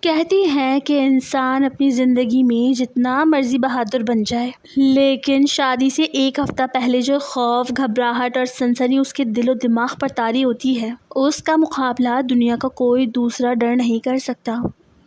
کہتی ہیں کہ انسان اپنی زندگی میں جتنا مرضی بہادر بن جائے، لیکن شادی سے ایک ہفتہ پہلے جو خوف، گھبراہٹ اور سنسنی اس کے دل و دماغ پر طاری ہوتی ہے، اس کا مقابلہ دنیا کا کوئی دوسرا ڈر نہیں کر سکتا۔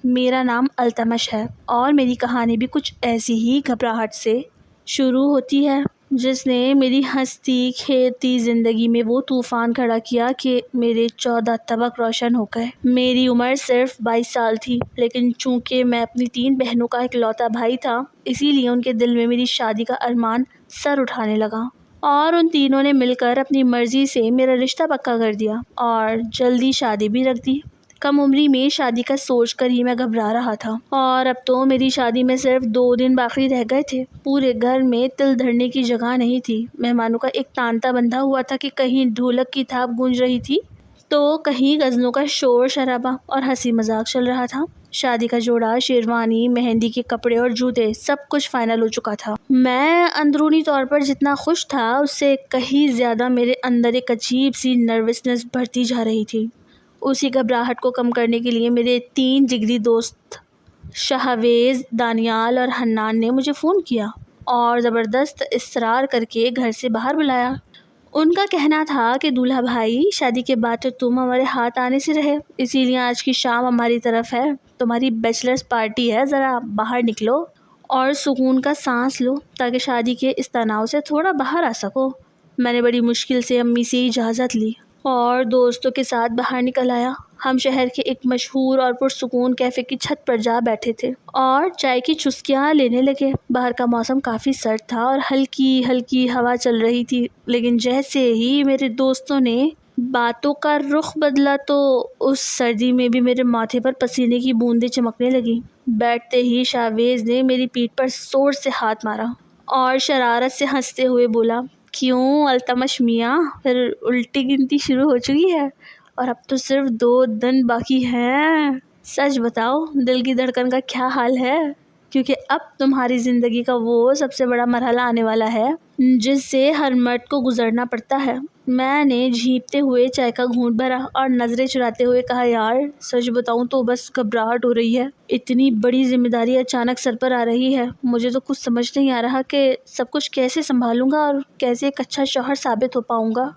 میرا نام التمش ہے اور میری کہانی بھی کچھ ایسی ہی گھبراہٹ سے شروع ہوتی ہے جس نے میری ہنستی کھیلتی زندگی میں وہ طوفان کھڑا کیا کہ میرے 14 طبق روشن ہو گئے۔ میری عمر صرف 22 سال تھی، لیکن چونکہ میں اپنی 3 بہنوں کا اکلوتا بھائی تھا، اسی لیے ان کے دل میں میری شادی کا ارمان سر اٹھانے لگا، اور ان تینوں نے مل کر اپنی مرضی سے میرا رشتہ پکا کر دیا اور جلدی شادی بھی رکھ دی۔ کم عمری میں شادی کا سوچ کر ہی میں گھبرا رہا تھا، اور اب تو میری شادی میں صرف 2 دن باقی رہ گئے تھے۔ پورے گھر میں تل دھرنے کی جگہ نہیں تھی۔ مہمانوں کا ایک تانتا بندھا ہوا تھا کہ کہیں ڈھولک کی تھاپ گونج رہی تھی تو کہیں غزلوں کا شور شرابہ اور ہنسی مذاق چل رہا تھا۔ شادی کا جوڑا، شیروانی، مہندی کے کپڑے اور جوتے، سب کچھ فائنل ہو چکا تھا۔ میں اندرونی طور پر جتنا خوش تھا، اس سے کہیں زیادہ میرے اندر ایک عجیب سی نروسنس بڑھتی جا رہی تھی۔ اسی گھبراہٹ کو کم کرنے کے لیے میرے 3 جگری دوست شہویز، دانیال اور حنان نے مجھے فون کیا اور زبردست اصرار کر کے گھر سے باہر بلایا۔ ان کا کہنا تھا کہ دولہا بھائی، شادی کے بعد تو تم ہمارے ہاتھ آنے سے رہے، اسی لیے آج کی شام ہماری طرف ہے، تمہاری بیچلرز پارٹی ہے، ذرا باہر نکلو اور سکون کا سانس لو تاکہ شادی کے اس تناؤ سے تھوڑا باہر آ سکو۔ میں نے بڑی مشکل سے امی سے اجازت لی اور دوستوں کے ساتھ باہر نکل آیا۔ ہم شہر کے ایک مشہور اور پرسکون کیفے کی چھت پر جا بیٹھے تھے اور چائے کی چسکیاں لینے لگے۔ باہر کا موسم کافی سرد تھا اور ہلکی ہلکی ہوا چل رہی تھی، لیکن جیسے ہی میرے دوستوں نے باتوں کا رخ بدلا تو اس سردی میں بھی میرے ماتھے پر پسینے کی بوندیں چمکنے لگیں۔ بیٹھتے ہی شاویز نے میری پیٹھ پر زور سے ہاتھ مارا اور شرارت سے ہنستے ہوئے بولا، کیوں التمش میاں، پھر الٹی گنتی شروع ہو چکی ہے؟ اور اب تو صرف 2 دن باقی ہیں۔ سچ بتاؤ، دل کی دھڑکن کا کیا حال ہے؟ کیونکہ اب تمہاری زندگی کا وہ سب سے بڑا مرحلہ آنے والا ہے جس سے ہر مرد کو گزرنا پڑتا ہے۔ میں نے جھینپتے ہوئے چائے کا گھونٹ بھرا اور نظریں چراتے ہوئے کہا، یار سچ بتاؤں تو بس گھبراہٹ ہو رہی ہے۔ اتنی بڑی ذمہ داری اچانک سر پر آ رہی ہے، مجھے تو کچھ سمجھ نہیں آ رہا کہ سب کچھ کیسے سنبھالوں گا اور کیسے ایک اچھا شوہر ثابت ہو پاؤں گا۔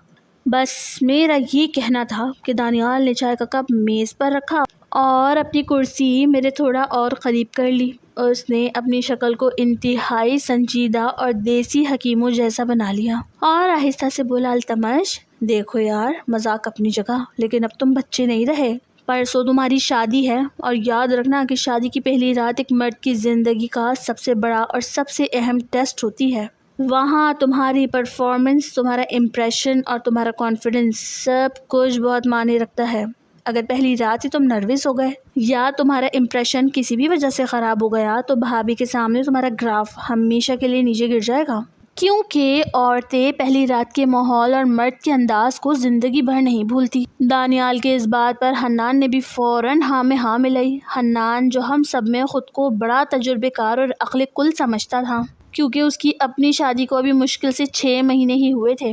بس میرا یہ کہنا تھا کہ دانیال نے چائے کا کپ میز پر رکھا اور اپنی کرسی میرے تھوڑا اور قریب کر لی۔ اس نے اپنی شکل کو انتہائی سنجیدہ اور دیسی حکیموں جیسا بنا لیا اور آہستہ سے بولا، التمش دیکھو یار، مذاق اپنی جگہ، لیکن اب تم بچے نہیں رہے، پرسوں تمہاری شادی ہے، اور یاد رکھنا کہ شادی کی پہلی رات ایک مرد کی زندگی کا سب سے بڑا اور سب سے اہم ٹیسٹ ہوتی ہے۔ وہاں تمہاری پرفارمنس، تمہارا امپریشن اور تمہارا کانفیڈنس سب کچھ بہت معنی رکھتا ہے۔ اگر پہلی رات ہی تم نروس ہو گئے یا تمہارا امپریشن کسی بھی وجہ سے خراب ہو گیا تو بھابھی کے سامنے تمہارا گراف ہمیشہ کے لیے نیچے گر جائے گا، کیونکہ عورتیں پہلی رات کے ماحول اور مرد کے انداز کو زندگی بھر نہیں بھولتی۔ دانیال کے اس بات پر حنان نے بھی فوراً ہاں میں ہاں ملائی۔ حنان جو ہم سب میں خود کو بڑا تجربے کار اور عقل کل سمجھتا تھا، کیونکہ اس کی اپنی شادی کو ابھی مشکل سے 6 مہینے ہی ہوئے تھے،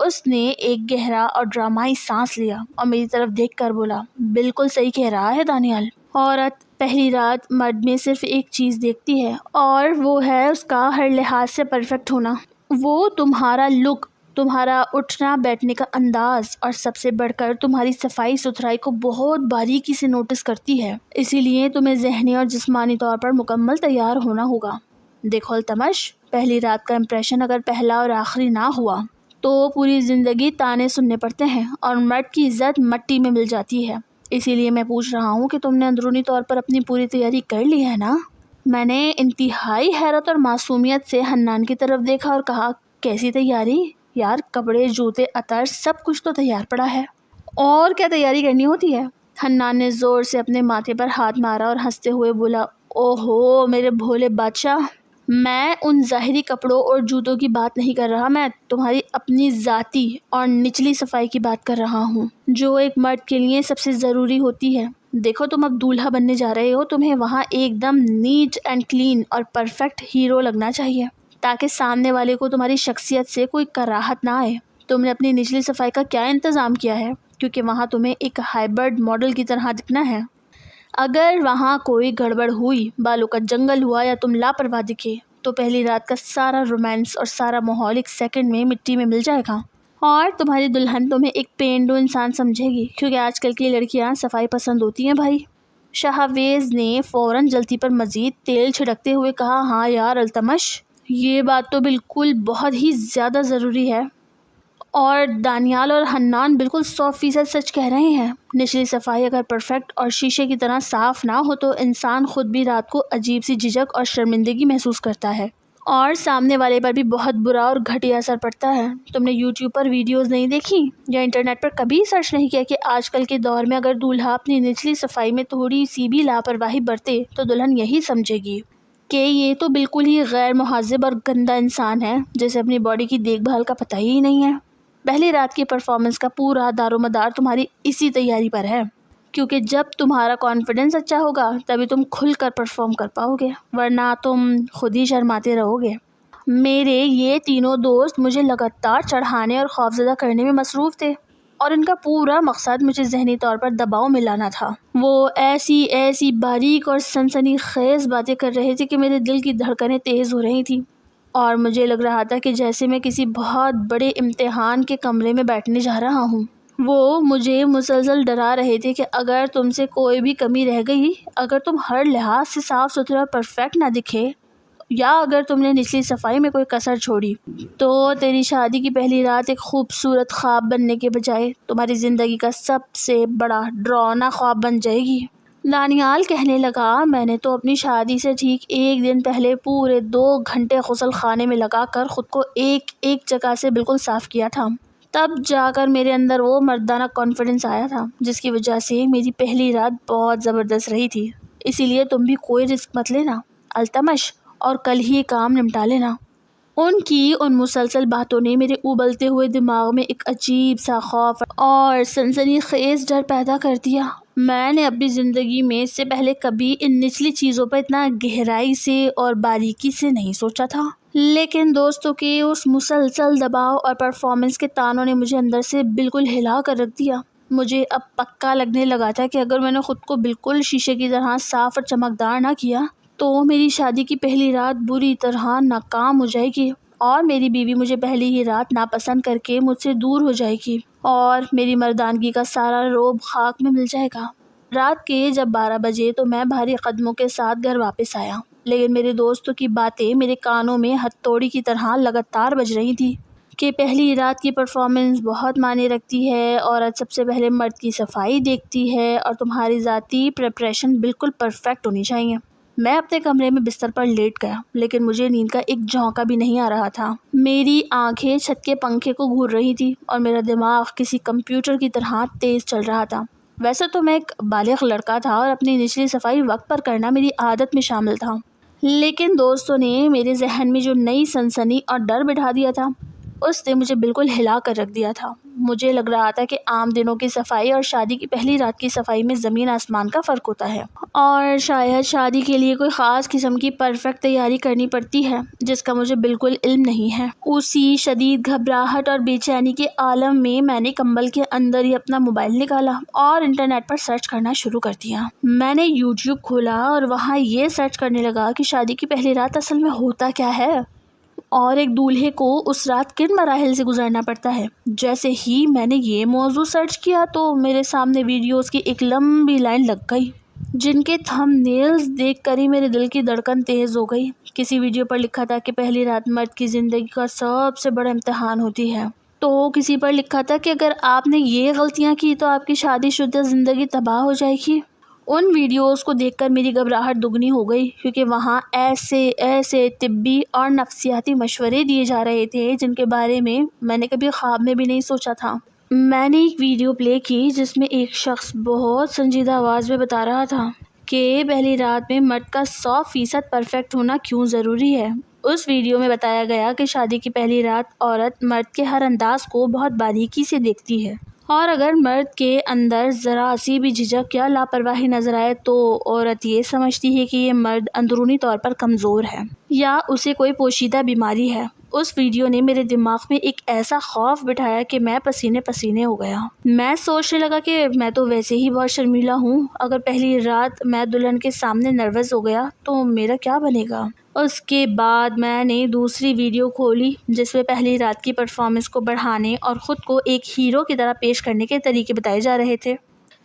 اس نے ایک گہرا اور ڈرامائی سانس لیا اور میری طرف دیکھ کر بولا، بالکل صحیح کہہ رہا ہے دانیال، عورت پہلی رات مرد میں صرف ایک چیز دیکھتی ہے اور وہ ہے اس کا ہر لحاظ سے پرفیکٹ ہونا۔ وہ تمہارا لک، تمہارا اٹھنا بیٹھنے کا انداز اور سب سے بڑھ کر تمہاری صفائی ستھرائی کو بہت باریکی سے نوٹس کرتی ہے، اسی لیے تمہیں ذہنی اور جسمانی طور پر مکمل تیار ہونا ہوگا۔ دیکھو التمش، پہلی رات کا امپریشن اگر پہلا اور آخری نہ ہوا تو پوری زندگی تانے سننے پڑتے ہیں اور مرد کی عزت مٹی میں مل جاتی ہے۔ اسی لیے میں پوچھ رہا ہوں کہ تم نے اندرونی طور پر اپنی پوری تیاری کر لی ہے نا؟ میں نے انتہائی حیرت اور معصومیت سے حنان کی طرف دیکھا اور کہا، کیسی تیاری؟ یار کپڑے، جوتے، عطر، سب کچھ تو تیار پڑا ہے، اور کیا تیاری کرنی ہوتی ہے؟ حنان نے زور سے اپنے ماتھے پر ہاتھ مارا اور ہنستے ہوئے بولا، اوہو میرے بھولے بادشاہ، میں ان ظاہری کپڑوں اور جوتوں کی بات نہیں کر رہا، میں تمہاری اپنی ذاتی اور نچلی صفائی کی بات کر رہا ہوں، جو ایک مرد کے لیے سب سے ضروری ہوتی ہے۔ دیکھو تم اب دولہا بننے جا رہے ہو، تمہیں وہاں ایک دم نیٹ اینڈ کلین اور پرفیکٹ ہیرو لگنا چاہیے تاکہ سامنے والے کو تمہاری شخصیت سے کوئی کراہت نہ آئے۔ تم نے اپنی نچلی صفائی کا کیا انتظام کیا ہے؟ کیونکہ وہاں تمہیں ایک ہائبرڈ ماڈل کی طرح دکھنا ہے۔ اگر وہاں کوئی گڑبڑ ہوئی، بالوں کا جنگل ہوا یا تم لاپرواہ دکھے تو پہلی رات کا سارا رومانس اور سارا ماحول ایک سیکنڈ میں مٹی میں مل جائے گا، اور تمہاری دلہن تمہیں ایک پینڈو انسان سمجھے گی، کیونکہ آج کل کی لڑکیاں صفائی پسند ہوتی ہیں بھائی۔ شاہویز نے فوراً جلتی پر مزید تیل چھڑکتے ہوئے کہا، ہاں یار التمش، یہ بات تو بالکل بہت ہی زیادہ ضروری ہے، اور دانیال اور حنان بالکل 100% سچ کہہ رہے ہیں۔ نچلی صفائی اگر پرفیکٹ اور شیشے کی طرح صاف نہ ہو تو انسان خود بھی رات کو عجیب سی جھجک اور شرمندگی محسوس کرتا ہے، اور سامنے والے پر بھی بہت برا اور گھٹیا اثر پڑتا ہے۔ تم نے یوٹیوب پر ویڈیوز نہیں دیکھی یا انٹرنیٹ پر کبھی سرچ نہیں کیا کہ آج کل کے دور میں اگر دولہا اپنی نچلی صفائی میں تھوڑی سی بھی لاپرواہی برتے تو دلہن یہی سمجھے گی کہ یہ تو بالکل ہی غیر مہذب اور گندا انسان ہے جسے اپنی باڈی کی دیکھ بھال کا پتہ ہی نہیں ہے۔ پہلی رات کی پرفارمنس کا پورا دار و مدار تمہاری اسی تیاری پر ہے، کیونکہ جب تمہارا کانفیڈنس اچھا ہوگا تبھی تم کھل کر پرفارم کر پاؤ گے، ورنہ تم خود ہی شرماتے رہو گے۔ میرے یہ تینوں دوست مجھے لگاتار چڑھانے اور خوفزدہ کرنے میں مصروف تھے، اور ان کا پورا مقصد مجھے ذہنی طور پر دباؤ میں لانا تھا۔ وہ ایسی باریک اور سنسنی خیز باتیں کر رہے تھے کہ میرے دل کی دھڑکنیں تیز ہو رہی تھیں، اور مجھے لگ رہا تھا کہ جیسے میں کسی بہت بڑے امتحان کے کمرے میں بیٹھنے جا رہا ہوں۔ وہ مجھے مسلسل ڈرا رہے تھے کہ اگر تم سے کوئی بھی کمی رہ گئی، اگر تم ہر لحاظ سے صاف ستھرا اور پرفیکٹ نہ دکھے، یا اگر تم نے نچلی صفائی میں کوئی کسر چھوڑی، تو تیری شادی کی پہلی رات ایک خوبصورت خواب بننے کے بجائے تمہاری زندگی کا سب سے بڑا ڈراؤنا خواب بن جائے گی۔ دانیال کہنے لگا، میں نے تو اپنی شادی سے ٹھیک ایک دن پہلے پورے 2 گھنٹے غسل خانے میں لگا کر خود کو ایک جگہ سے بالکل صاف کیا تھا، تب جا کر میرے اندر وہ مردانہ کانفیڈنس آیا تھا جس کی وجہ سے میری پہلی رات بہت زبردست رہی تھی۔ اسی لیے تم بھی کوئی رسک مت لینا التمش، اور کل ہی کام نمٹا لینا۔ ان کی ان مسلسل باتوں نے میرے ابلتے ہوئے دماغ میں ایک عجیب سا خوف اور سنسنی خیز ڈر پیدا کر دیا۔ میں نے اپنی زندگی میں اس سے پہلے کبھی ان نچلی چیزوں پر اتنا گہرائی سے اور باریکی سے نہیں سوچا تھا، لیکن دوستوں کے اس مسلسل دباؤ اور پرفارمنس کے تانوں نے مجھے اندر سے بالکل ہلا کر رکھ دیا۔ مجھے اب پکا لگنے لگا تھا کہ اگر میں نے خود کو بالکل شیشے کی طرح صاف اور چمکدار نہ کیا تو میری شادی کی پہلی رات بری طرح ناکام ہو جائے گی، اور میری بیوی مجھے پہلی ہی رات ناپسند کر کے مجھ سے دور ہو جائے گی، اور میری مردانگی کا سارا روب خاک میں مل جائے گا۔ رات کے جب 12 بجے تو میں بھاری قدموں کے ساتھ گھر واپس آیا، لیکن میرے دوستوں کی باتیں میرے کانوں میں ہتھوڑی کی طرح لگاتار بج رہی تھی کہ پہلی رات کی پرفارمنس بہت معنی رکھتی ہے، عورت سب سے پہلے مرد کی صفائی دیکھتی ہے، اور تمہاری ذاتی پریپریشن بالکل پرفیکٹ ہونی چاہیے۔ میں اپنے کمرے میں بستر پر لیٹ گیا، لیکن مجھے نیند کا ایک جھونکا بھی نہیں آ رہا تھا۔ میری آنکھیں چھت کے پنکھے کو گھور رہی تھی، اور میرا دماغ کسی کمپیوٹر کی طرح تیز چل رہا تھا۔ ویسے تو میں ایک بالغ لڑکا تھا اور اپنی نچلی صفائی وقت پر کرنا میری عادت میں شامل تھا، لیکن دوستوں نے میرے ذہن میں جو نئی سنسنی اور ڈر بٹھا دیا تھا اس نے مجھے بالکل ہلا کر رکھ دیا تھا۔ مجھے لگ رہا تھا کہ عام دنوں کی صفائی اور شادی کی پہلی رات کی صفائی میں زمین آسمان کا فرق ہوتا ہے، اور شاید شادی کے لیے کوئی خاص قسم کی پرفیکٹ تیاری کرنی پڑتی ہے جس کا مجھے بالکل علم نہیں ہے۔ اسی شدید گھبراہٹ اور بے چینی کے عالم میں میں نے کمبل کے اندر ہی اپنا موبائل نکالا اور انٹرنیٹ پر سرچ کرنا شروع کر دیا۔ میں نے یوٹیوب کھولا اور وہاں یہ سرچ کرنے لگا کہ شادی کی پہلی رات اصل میں ہوتا کیا ہے، اور ایک دولہے کو اس رات کن مراحل سے گزرنا پڑتا ہے۔ جیسے ہی میں نے یہ موضوع سرچ کیا تو میرے سامنے ویڈیوز کی ایک لمبی لائن لگ گئی جن کے تھم نیلز دیکھ کر ہی میرے دل کی دھڑکن تیز ہو گئی۔ کسی ویڈیو پر لکھا تھا کہ پہلی رات مرد کی زندگی کا سب سے بڑا امتحان ہوتی ہے، تو کسی پر لکھا تھا کہ اگر آپ نے یہ غلطیاں کی تو آپ کی شادی شدہ زندگی تباہ ہو جائے گی۔ ان ویڈیوز کو دیکھ کر میری گھبراہٹ دگنی ہو گئی، کیونکہ وہاں ایسے طبی اور نفسیاتی مشورے دیے جا رہے تھے جن کے بارے میں میں نے کبھی خواب میں بھی نہیں سوچا تھا۔ میں نے ایک ویڈیو پلے کی جس میں ایک شخص بہت سنجیدہ آواز میں بتا رہا تھا کہ پہلی رات میں مرد کا 100% پرفیکٹ ہونا کیوں ضروری ہے۔ اس ویڈیو میں بتایا گیا کہ شادی کی پہلی رات عورت مرد کے ہر انداز کو بہت باریکی سے دیکھتی ہے، اور اگر مرد کے اندر ذرا سی بھی جھجک یا لاپرواہی نظر آئے تو عورت یہ سمجھتی ہے کہ یہ مرد اندرونی طور پر کمزور ہے یا اسے کوئی پوشیدہ بیماری ہے۔ اس ویڈیو نے میرے دماغ میں ایک ایسا خوف بٹھایا کہ میں پسینے پسینے ہو گیا۔ میں سوچنے لگا کہ میں تو ویسے ہی بہت شرمیلا ہوں، اگر پہلی رات میں دلہن کے سامنے نروس ہو گیا تو میرا کیا بنے گا۔ اس کے بعد میں نے دوسری ویڈیو کھولی جس میں پہلی رات کی پرفارمنس کو بڑھانے اور خود کو ایک ہیرو کی طرح پیش کرنے کے طریقے بتائے جا رہے تھے۔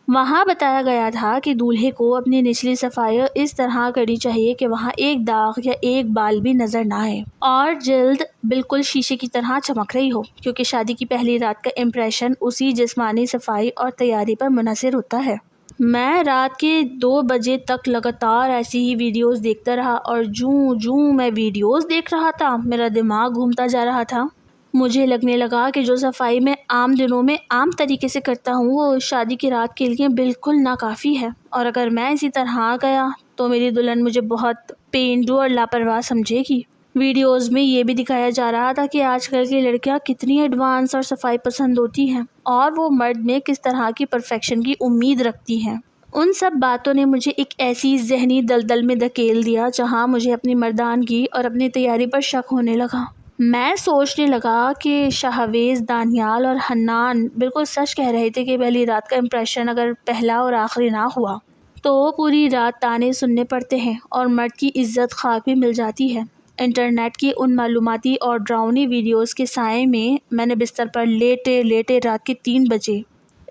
وہاں بتایا گیا تھا کہ دولہے کو اپنی نچلی صفائی اس طرح کرنی چاہیے کہ وہاں ایک داغ یا ایک بال بھی نظر نہ آئے اور جلد بالکل شیشے کی طرح چمک رہی ہو، کیونکہ شادی کی پہلی رات کا امپریشن اسی جسمانی صفائی اور تیاری پر منحصر ہوتا ہے۔ میں رات کے 2 بجے تک لگاتار ایسی ہی ویڈیوز دیکھتا رہا اور جوں میں ویڈیوز دیکھ رہا تھا میرا دماغ گھومتا جا رہا تھا۔ مجھے لگنے لگا کہ جو صفائی میں عام دنوں میں عام طریقے سے کرتا ہوں وہ شادی کی رات کے لیے بالکل ناکافی ہے، اور اگر میں اسی طرح گیا تو میری دلہن مجھے بہت پینڈو اور لاپرواہ سمجھے گی۔ ویڈیوز میں یہ بھی دکھایا جا رہا تھا کہ آج کل کی لڑکیاں کتنی ایڈوانس اور صفائی پسند ہوتی ہیں اور وہ مرد میں کس طرح کی پرفیکشن کی امید رکھتی ہیں۔ ان سب باتوں نے مجھے ایک ایسی ذہنی دلدل میں دھکیل دیا جہاں مجھے اپنی مردانگی اور اپنی تیاری پر شک ہونے لگا۔ میں سوچنے لگا کہ شاہویز، دانیال اور حنان بالکل سچ کہہ رہے تھے کہ پہلی رات کا امپریشن اگر پہلا اور آخری نہ ہوا تو پوری رات تانے سننے پڑتے ہیں اور مرد کی عزت خاک بھی مل جاتی ہے۔ انٹرنیٹ کی ان معلوماتی اور ڈراؤنی ویڈیوز کے سائے میں نے بستر پر لیٹے رات کے 3 بجے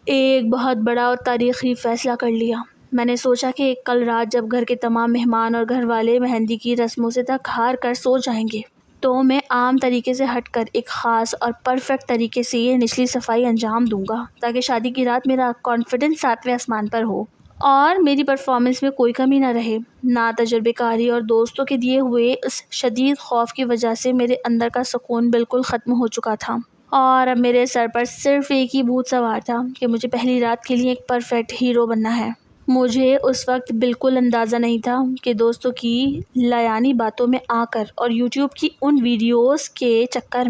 ایک بہت بڑا اور تاریخی فیصلہ کر لیا۔ میں نے سوچا کہ کل رات جب گھر کے تمام مہمان اور گھر والے مہندی کی رسموں سے تھک ہار کر سو جائیں گے تو میں عام طریقے سے ہٹ کر ایک خاص اور پرفیکٹ طریقے سے یہ نچلی صفائی انجام دوں گا تاکہ شادی کی رات میرا کانفیڈنس 7ویں آسمان پر ہو اور میری پرفارمنس میں کوئی کمی نہ رہے۔ نا تجربے کاری اور دوستوں کے دیے ہوئے اس شدید خوف کی وجہ سے میرے اندر کا سکون بالکل ختم ہو چکا تھا اور اب میرے سر پر صرف ایک ہی بھوت سوار تھا کہ مجھے پہلی رات کے لیے ایک پرفیکٹ ہیرو بننا ہے۔ مجھے اس وقت بالکل اندازہ نہیں تھا کہ دوستوں کی لایانی باتوں میں آ کر اور یوٹیوب کی ان ویڈیوز کے چکر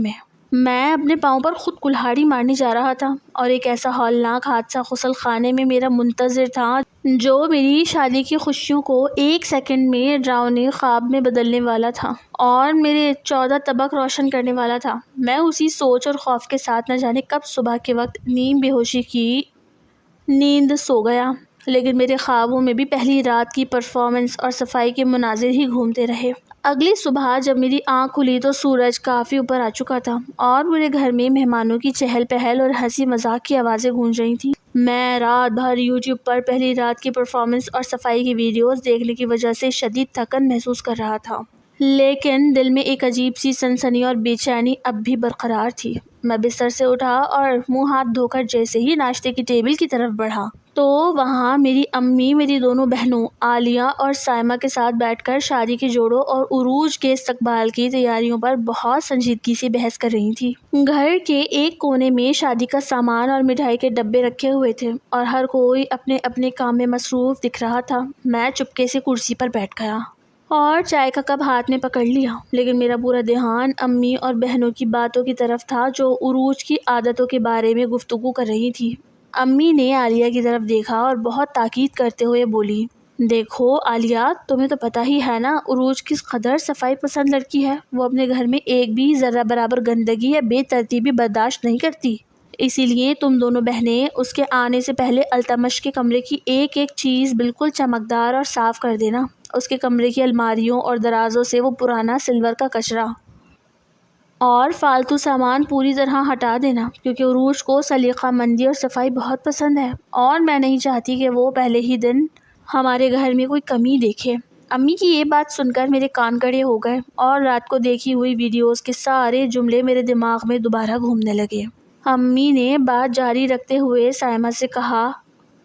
میں اپنے پاؤں پر خود کلہاڑی مارنے جا رہا تھا اور ایک ایسا ہولناک حادثہ غسل خانے میں میرا منتظر تھا جو میری شادی کی خوشیوں کو 1 سیکنڈ میں ڈراؤنے خواب میں بدلنے والا تھا اور میرے 14 طبق روشن کرنے والا تھا۔ میں اسی سوچ اور خوف کے ساتھ نہ جانے کب صبح کے وقت نیم بے ہوشی کی نیند سو گیا، لیکن میرے خوابوں میں بھی پہلی رات کی پرفارمنس اور صفائی کے مناظر ہی گھومتے رہے۔ اگلی صبح جب میری آنکھ کھلی تو سورج کافی اوپر آ چکا تھا اور میرے گھر میں مہمانوں کی چہل پہل اور ہنسی مذاق کی آوازیں گونج رہی تھیں۔ میں رات بھر یوٹیوب پر پہلی رات کی پرفارمنس اور صفائی کی ویڈیوز دیکھنے کی وجہ سے شدید تھکن محسوس کر رہا تھا، لیکن دل میں ایک عجیب سی سنسنی اور بے چینی اب بھی برقرار تھی۔ میں بستر سے اٹھا اور منہ ہاتھ دھو کر جیسے ہی ناشتے کی ٹیبل کی طرف بڑھا تو وہاں میری امی میری دونوں بہنوں عالیہ اور سائمہ کے ساتھ بیٹھ کر شادی کے جوڑوں اور عروج کے استقبال کی تیاریوں پر بہت سنجیدگی سے بحث کر رہی تھی۔ گھر کے ایک کونے میں شادی کا سامان اور مٹھائی کے ڈبے رکھے ہوئے تھے اور ہر کوئی اپنے اپنے کام میں مصروف دکھ رہا تھا۔ میں چپکے سے کرسی پر بیٹھ گیا اور چائے کا کپ ہاتھ میں پکڑ لیا، لیکن میرا پورا دھیان امی اور بہنوں کی باتوں کی طرف تھا جو عروج کی عادتوں کے بارے میں گفتگو کر رہی تھی۔ امی نے عالیہ کی طرف دیکھا اور بہت تاکید کرتے ہوئے بولی، دیکھو عالیہ، تمہیں تو پتہ ہی ہے نا عروج کس قدر صفائی پسند لڑکی ہے۔ وہ اپنے گھر میں ایک بھی ذرہ برابر گندگی یا بے ترتیبی برداشت نہیں کرتی، اسی لیے تم دونوں بہنیں اس کے آنے سے پہلے التمش کے کمرے کی ایک ایک چیز بالکل چمکدار اور صاف کر دینا۔ اس کے کمرے کی الماریوں اور درازوں سے وہ پرانا سلور کا کچرا اور فالتو سامان پوری طرح ہٹا دینا، کیونکہ عروج کو سلیقہ مندی اور صفائی بہت پسند ہے اور میں نہیں چاہتی کہ وہ پہلے ہی دن ہمارے گھر میں کوئی کمی دیکھے۔ امی کی یہ بات سن کر میرے کان کڑے ہو گئے اور رات کو دیکھی ہوئی ویڈیوز کے سارے جملے میرے دماغ میں دوبارہ گھومنے لگے۔ امی نے بات جاری رکھتے ہوئے سائمہ سے کہا،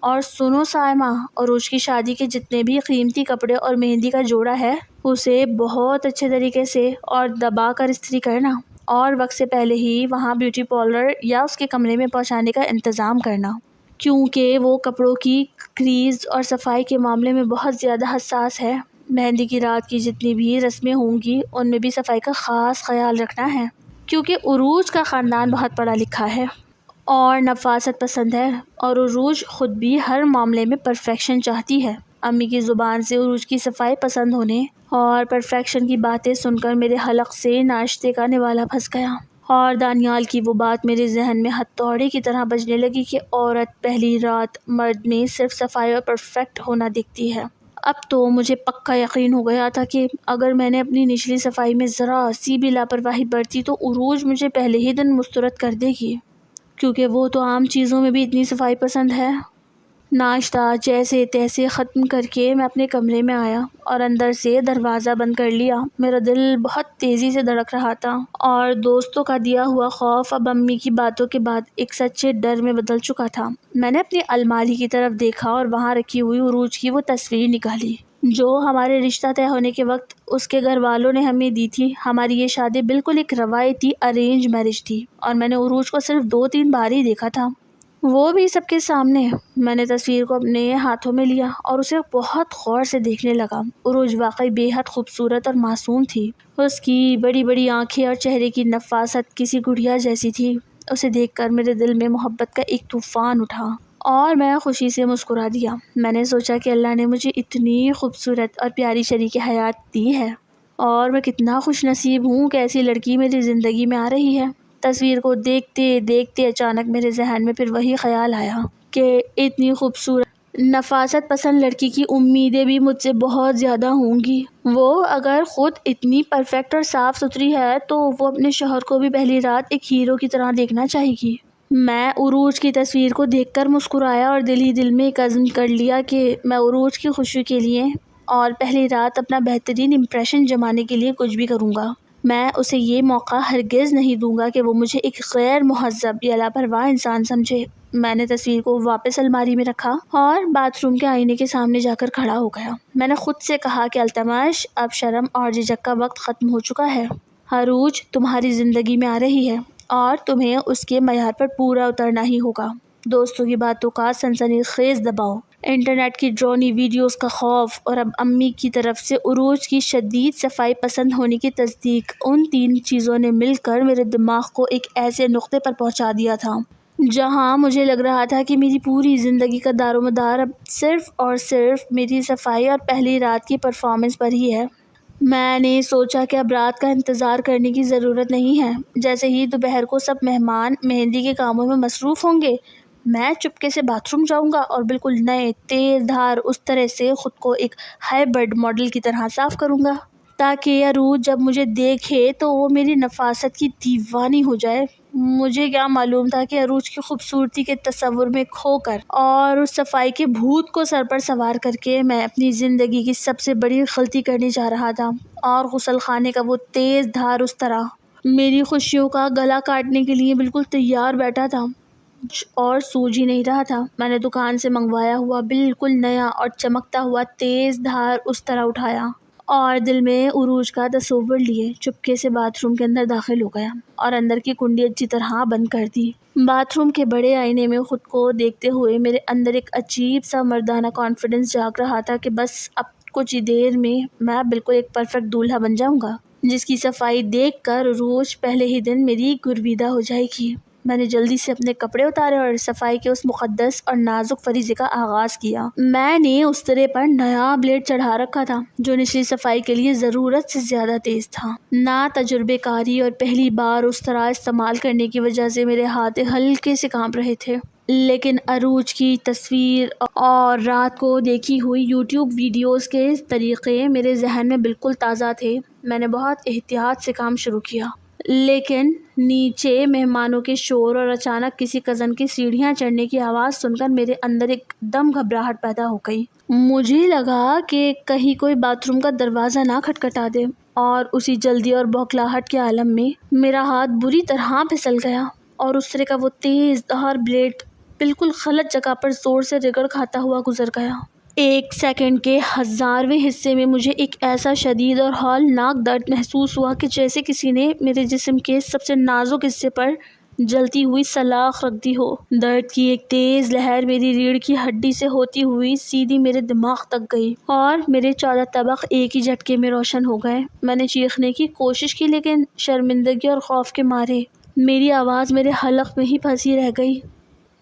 اور سنو سائمہ، عروج کی شادی کے جتنے بھی قیمتی کپڑے اور مہندی کا جوڑا ہے اسے بہت اچھے طریقے سے اور دبا کر استری کرنا اور وقت سے پہلے ہی وہاں بیوٹی پارلر یا اس کے کمرے میں پہنچانے کا انتظام کرنا، کیونکہ وہ کپڑوں کی کریز اور صفائی کے معاملے میں بہت زیادہ حساس ہے۔ مہندی کی رات کی جتنی بھی رسمیں ہوں گی ان میں بھی صفائی کا خاص خیال رکھنا ہے، کیونکہ عروج کا خاندان بہت پڑھا لکھا ہے اور نفاست پسند ہے اور عروج خود بھی ہر معاملے میں پرفیکشن چاہتی ہے۔ امی کی زبان سے عروج کی صفائی پسند ہونے اور پرفیکشن کی باتیں سن کر میرے حلق سے ناشتے کا نوالا پھنس گیا، اور دانیال کی وہ بات میرے ذہن میں ہتھوڑے کی طرح بجنے لگی کہ عورت پہلی رات مرد میں صرف صفائی اور پرفیکٹ ہونا دیکھتی ہے۔ اب تو مجھے پکا یقین ہو گیا تھا کہ اگر میں نے اپنی نچلی صفائی میں ذرا سی بھی لاپرواہی برتی تو عروج مجھے پہلے ہی دن مسترد کر دے گی، کیونکہ وہ تو عام چیزوں میں بھی اتنی صفائی پسند ہے۔ ناشتہ جیسے تیسے ختم کر کے میں اپنے کمرے میں آیا اور اندر سے دروازہ بند کر لیا۔ میرا دل بہت تیزی سے دھڑک رہا تھا اور دوستوں کا دیا ہوا خوف اب امی کی باتوں کے بعد ایک سچے ڈر میں بدل چکا تھا۔ میں نے اپنی الماری کی طرف دیکھا اور وہاں رکھی ہوئی عروج کی وہ تصویر نکالی جو ہمارے رشتہ طے ہونے کے وقت اس کے گھر والوں نے ہمیں دی تھی۔ ہماری یہ شادی بالکل ایک روایتی ارینج میرج تھی اور میں نے عروج کو صرف 2-3 بار ہی دیکھا تھا، وہ بھی سب کے سامنے۔ میں نے تصویر کو اپنے ہاتھوں میں لیا اور اسے بہت غور سے دیکھنے لگا۔ عروج واقعی بے حد خوبصورت اور معصوم تھی۔ اس کی بڑی بڑی آنکھیں اور چہرے کی نفاست کسی گڑیا جیسی تھی۔ اسے دیکھ کر میرے دل میں محبت کا ایک طوفان اٹھا اور میں خوشی سے مسکرا دیا۔ میں نے سوچا کہ اللہ نے مجھے اتنی خوبصورت اور پیاری شریک حیات دی ہے اور میں کتنا خوش نصیب ہوں کہ ایسی لڑکی میری زندگی میں آ رہی ہے۔ تصویر کو دیکھتے دیکھتے اچانک میرے ذہن میں پھر وہی خیال آیا کہ اتنی خوبصورت نفاست پسند لڑکی کی امیدیں بھی مجھ سے بہت زیادہ ہوں گی۔ وہ اگر خود اتنی پرفیکٹ اور صاف ستھری ہے تو وہ اپنے شوہر کو بھی پہلی رات ایک ہیرو کی طرح دیکھنا چاہے گی۔ میں عروج کی تصویر کو دیکھ کر مسکرایا اور دل ہی دل میں ایک عزم کر لیا کہ میں عروج کی خوشی کے لیے اور پہلی رات اپنا بہترین امپریشن جمانے کے لیے کچھ بھی کروں گا۔ میں اسے یہ موقع ہرگز نہیں دوں گا کہ وہ مجھے ایک غیر مہذب یا لاپرواہ انسان سمجھے۔ میں نے تصویر کو واپس الماری میں رکھا اور باتھ روم کے آئینے کے سامنے جا کر کھڑا ہو گیا۔ میں نے خود سے کہا کہ التمش، اب شرم اور جھجک کا وقت ختم ہو چکا ہے۔ عروج تمہاری زندگی میں آ رہی ہے اور تمہیں اس کے معیار پر پورا اترنا ہی ہوگا۔ دوستوں کی باتوں کا سنسنی خیز دباؤ، انٹرنیٹ کی ڈرونی ویڈیوز کا خوف اور اب امی کی طرف سے عروج کی شدید صفائی پسند ہونے کی تصدیق، ان 3 چیزوں نے مل کر میرے دماغ کو ایک ایسے نقطے پر پہنچا دیا تھا جہاں مجھے لگ رہا تھا کہ میری پوری زندگی کا دار و مدار اب صرف اور صرف میری صفائی اور پہلی رات کی پرفارمنس پر ہی ہے۔ میں نے سوچا کہ اب رات کا انتظار کرنے کی ضرورت نہیں ہے۔ جیسے ہی دوپہر کو سب مہمان مہندی کے کاموں میں مصروف ہوں گے، میں چپکے سے باتھ روم جاؤں گا اور بالکل نئے تیز دھار اس طرح سے خود کو ایک ہائبرڈ ماڈل کی طرح صاف کروں گا تاکہ عروج جب مجھے دیکھے تو وہ میری نفاست کی دیوانی ہو جائے۔ مجھے کیا معلوم تھا کہ عروج کی خوبصورتی کے تصور میں کھو کر اور اس صفائی کے بھوت کو سر پر سوار کر کے میں اپنی زندگی کی سب سے بڑی غلطی کرنے جا رہا تھا، اور غسل خانے کا وہ تیز دھار اس طرح میری خوشیوں کا گلا کاٹنے کے لیے بالکل تیار بیٹھا تھا اور سوج ہی نہیں رہا تھا۔ میں نے دکان سے منگوایا ہوا بالکل نیا اور چمکتا ہوا تیز دھار اس طرح اٹھایا اور دل میں عروج کا تصور لیے چپکے سے باتھ روم کے اندر داخل ہو گیا اور اندر کی کنڈی اچھی طرح بند کر دی۔ باتھ روم کے بڑے آئینے میں خود کو دیکھتے ہوئے میرے اندر ایک عجیب سا مردانہ کانفیڈنس جاگ رہا تھا کہ بس اب کچھ ہی دیر میں میں بالکل ایک پرفیکٹ دولہا بن جاؤں گا جس کی صفائی دیکھ کر عروج پہلے ہی دن میری گرویدہ ہو جائے گی۔ میں نے جلدی سے اپنے کپڑے اتارے اور صفائی کے اس مقدس اور نازک فریضے کا آغاز کیا۔ میں نے استرے پر نیا بلیڈ چڑھا رکھا تھا جو نچلی صفائی کے لیے ضرورت سے زیادہ تیز تھا۔ نا تجربے کاری اور پہلی بار اس طرح استعمال کرنے کی وجہ سے میرے ہاتھ ہلکے سے کانپ رہے تھے، لیکن عروج کی تصویر اور رات کو دیکھی ہوئی یوٹیوب ویڈیوز کے طریقے میرے ذہن میں بالکل تازہ تھے۔ میں نے بہت احتیاط سے کام شروع کیا، لیکن نیچے مہمانوں کے شور اور اچانک کسی کزن کی سیڑھیاں چڑھنے کی آواز سن کر میرے اندر ایک دم گھبراہٹ پیدا ہو گئی۔ مجھے لگا کہ کہیں کوئی باتھ روم کا دروازہ نہ کھٹکھٹا دے، اور اسی جلدی اور بوکھلاہٹ کے عالم میں میرا ہاتھ بری طرح پھسل گیا اور اس طرح کا وہ تیز دھار بلیڈ بالکل غلط جگہ پر زور سے رگڑ کھاتا ہوا گزر گیا۔ 1 سیکنڈ کے 1000ویں حصے میں مجھے ایک ایسا شدید اور ہولناک درد محسوس ہوا کہ جیسے کسی نے میرے جسم کے سب سے نازک حصے پر جلتی ہوئی سلاخ رکھ دی ہو۔ درد کی ایک تیز لہر میری ریڑھ کی ہڈی سے ہوتی ہوئی سیدھی میرے دماغ تک گئی اور میرے 14 طبق ایک ہی جھٹکے میں روشن ہو گئے۔ میں نے چیخنے کی کوشش کی لیکن شرمندگی اور خوف کے مارے میری آواز میرے حلق میں ہی پھنسی رہ گئی۔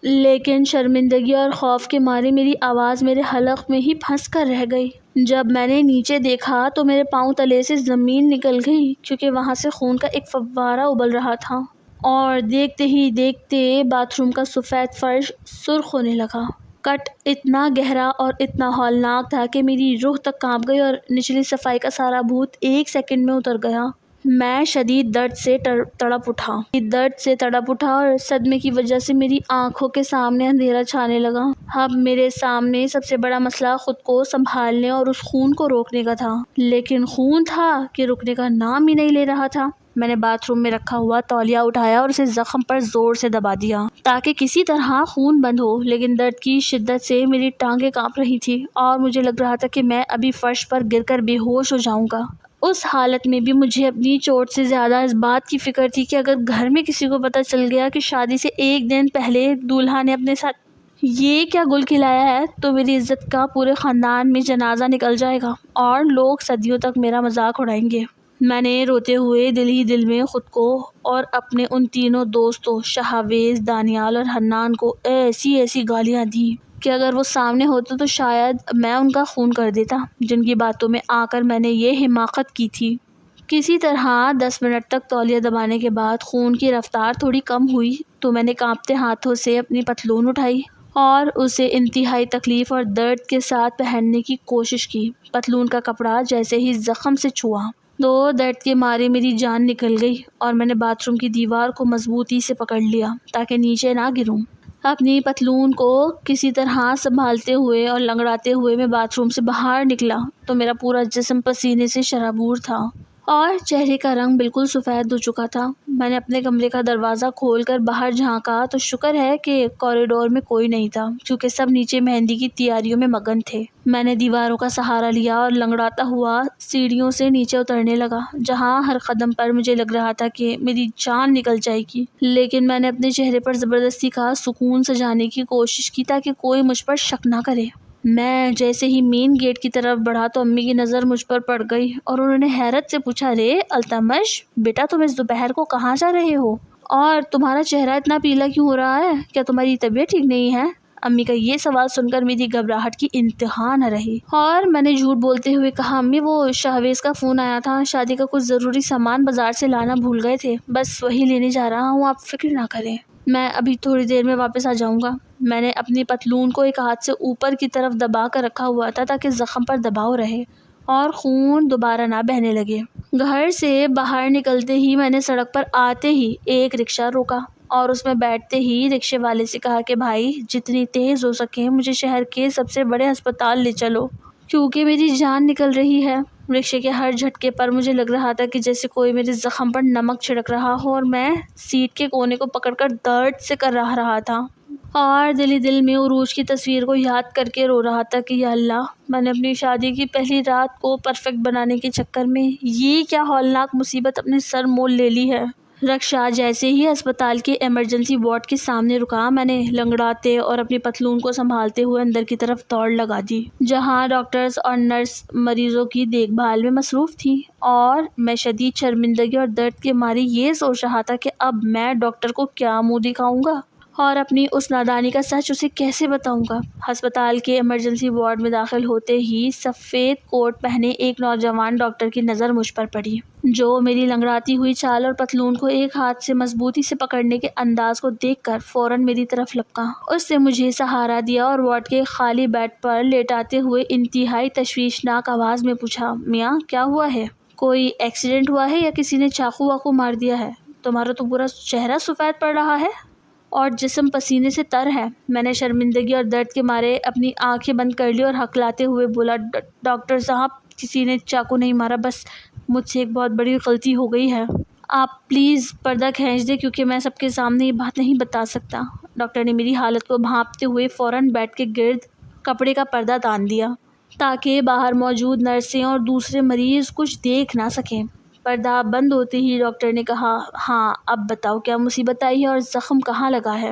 لیکن شرمندگی اور خوف کے مارے میری آواز میرے حلق میں ہی پھنس کر رہ گئی۔ جب میں نے نیچے دیکھا تو میرے پاؤں تلے سے زمین نکل گئی، کیونکہ وہاں سے خون کا ایک فوارہ ابل رہا تھا، اور دیکھتے ہی دیکھتے باتھ روم کا سفید فرش سرخ ہونے لگا۔ کٹ اتنا گہرا اور اتنا ہولناک تھا کہ میری روح تک کانپ گئی اور نچلی صفائی کا سارا بھوت 1 سیکنڈ میں اتر گیا۔ میں شدید درد سے تڑپ اٹھا اور صدمے کی وجہ سے میری آنکھوں کے سامنے اندھیرا چھانے لگا۔ اب میرے سامنے سب سے بڑا مسئلہ خود کو سنبھالنے اور اس خون کو روکنے کا تھا، لیکن خون تھا کہ رکنے کا نام ہی نہیں لے رہا تھا۔ میں نے باتھ روم میں رکھا ہوا تولیہ اٹھایا اور اسے زخم پر زور سے دبا دیا تاکہ کسی طرح خون بند ہو، لیکن درد کی شدت سے میری ٹانگیں کانپ رہی تھی اور مجھے لگ رہا تھا کہ میں ابھی فرش پر گر کر بے ہوش ہو جاؤں گا۔ اس حالت میں بھی مجھے اپنی چوٹ سے زیادہ اس بات کی فکر تھی کہ اگر گھر میں کسی کو پتہ چل گیا کہ شادی سے 1 دن پہلے دولہا نے اپنے ساتھ یہ کیا گل کھلایا ہے تو میری عزت کا پورے خاندان میں جنازہ نکل جائے گا اور لوگ صدیوں تک میرا مذاق اڑائیں گے۔ میں نے روتے ہوئے دل ہی دل میں خود کو اور اپنے ان تینوں دوستوں شہاویز، دانیال اور حنان کو ایسی گالیاں دی کہ اگر وہ سامنے ہوتے تو شاید میں ان کا خون کر دیتا، جن کی باتوں میں آ کر میں نے یہ حماقت کی تھی۔ کسی طرح 10 منٹ تک تولیہ دبانے کے بعد خون کی رفتار تھوڑی کم ہوئی تو میں نے کانپتے ہاتھوں سے اپنی پتلون اٹھائی اور اسے انتہائی تکلیف اور درد کے ساتھ پہننے کی کوشش کی۔ پتلون کا کپڑا جیسے ہی زخم سے چھوا تو درد کے مارے میری جان نکل گئی اور میں نے باتھ روم کی دیوار کو مضبوطی سے پکڑ لیا تاکہ نیچے نہ گروں۔ اپنی پتلون کو کسی طرح سنبھالتے ہوئے اور لنگڑاتے ہوئے میں باتھ روم سے باہر نکلا تو میرا پورا جسم پسینے سے شرابور تھا اور چہرے کا رنگ بالکل سفید ہو چکا تھا۔ میں نے اپنے کمرے کا دروازہ کھول کر باہر جھانکا تو شکر ہے کہ کوریڈور میں کوئی نہیں تھا، کیونکہ سب نیچے مہندی کی تیاریوں میں مگن تھے۔ میں نے دیواروں کا سہارا لیا اور لنگڑاتا ہوا سیڑھیوں سے نیچے اترنے لگا، جہاں ہر قدم پر مجھے لگ رہا تھا کہ میری جان نکل جائے گی، لیکن میں نے اپنے چہرے پر زبردستی کا سکون سجانے کی کوشش کی تاکہ کوئی مجھ پر شک نہ کرے۔ میں جیسے ہی مین گیٹ کی طرف بڑھا تو امی کی نظر مجھ پر پڑ گئی اور انہوں نے حیرت سے پوچھا، رے التمش بیٹا، تم اس دوپہر کو کہاں جا رہے ہو اور تمہارا چہرہ اتنا پیلا کیوں ہو رہا ہے؟ کیا تمہاری طبیعت ٹھیک نہیں ہے؟ امی کا یہ سوال سن کر میری گھبراہٹ کی انتہا نہ رہی اور میں نے جھوٹ بولتے ہوئے کہا، امی وہ شہویز کا فون آیا تھا، شادی کا کچھ ضروری سامان بازار سے لانا بھول گئے تھے، بس وہی لینے جا رہا ہوں، آپ فکر نہ کریں، میں ابھی تھوڑی دیر میں واپس آ جاؤں گا۔ میں نے اپنی پتلون کو ایک ہاتھ سے اوپر کی طرف دبا کر رکھا ہوا تھا تاکہ زخم پر دباؤ رہے اور خون دوبارہ نہ بہنے لگے۔ گھر سے باہر نکلتے ہی میں نے سڑک پر آتے ہی ایک رکشہ روکا اور اس میں بیٹھتے ہی رکشے والے سے کہا کہ بھائی جتنی تیز ہو سکے مجھے شہر کے سب سے بڑے ہسپتال لے چلو، کیونکہ میری جان نکل رہی ہے۔ رکشے کے ہر جھٹکے پر مجھے لگ رہا تھا کہ جیسے کوئی میرے زخم پر نمک چھڑک رہا ہو اور میں سیٹ کے کونے کو پکڑ کر درد سے کر رہا تھا اور دل ہی دل میں عروج کی تصویر کو یاد کر کے رو رہا تھا کہ یا اللہ، میں نے اپنی شادی کی پہلی رات کو پرفیکٹ بنانے کے چکر میں یہ کیا ہولناک مصیبت اپنے سر مول لے لی ہے۔ رکشہ جیسے ہی اسپتال کے ایمرجنسی وارڈ کے سامنے رکا، میں نے لنگڑاتے اور اپنی پتلون کو سنبھالتے ہوئے اندر کی طرف دوڑ لگا دی، جہاں ڈاکٹرز اور نرس مریضوں کی دیکھ بھال میں مصروف تھی اور میں شدید شرمندگی اور درد کے مارے یہ سوچ رہا تھا کہ اب میں ڈاکٹر کو کیا منہ دکھاؤں گا اور اپنی اس نادانی کا سچ اسے کیسے بتاؤں گا۔ ہسپتال کے ایمرجنسی وارڈ میں داخل ہوتے ہی سفید کوٹ پہنے ایک نوجوان ڈاکٹر کی نظر مجھ پر پڑی، جو میری لنگڑاتی ہوئی چال اور پتلون کو ایک ہاتھ سے مضبوطی سے پکڑنے کے انداز کو دیکھ کر فوراً میری طرف لپکا۔ اس نے مجھے سہارا دیا اور وارڈ کے خالی بیڈ پر لیٹاتے ہوئے انتہائی تشویشناک آواز میں پوچھا، میاں کیا ہوا ہے؟ کوئی ایکسیڈنٹ ہوا ہے یا کسی نے چاقو واقو مار دیا ہے؟ تمہارا تو پورا چہرہ سفید پڑ رہا ہے اور جسم پسینے سے تر ہے۔ میں نے شرمندگی اور درد کے مارے اپنی آنکھیں بند کر لی اور ہکلاتے ہوئے بولا، ڈاکٹر صاحب کسی نے چاقو نہیں مارا، بس مجھ سے ایک بہت بڑی غلطی ہو گئی ہے، آپ پلیز پردہ کھینچ دیں کیونکہ میں سب کے سامنے یہ بات نہیں بتا سکتا۔ ڈاکٹر نے میری حالت کو بھانپتے ہوئے فوراً بیڈ کے گرد کپڑے کا پردہ تان دیا تاکہ باہر موجود نرسیں اور دوسرے مریض کچھ دیکھ نہ سکیں۔ پردہ بند ہوتے ہی ڈاکٹر نے کہا، ہاں اب بتاؤ کیا مصیبت آئی ہے اور زخم کہاں لگا ہے؟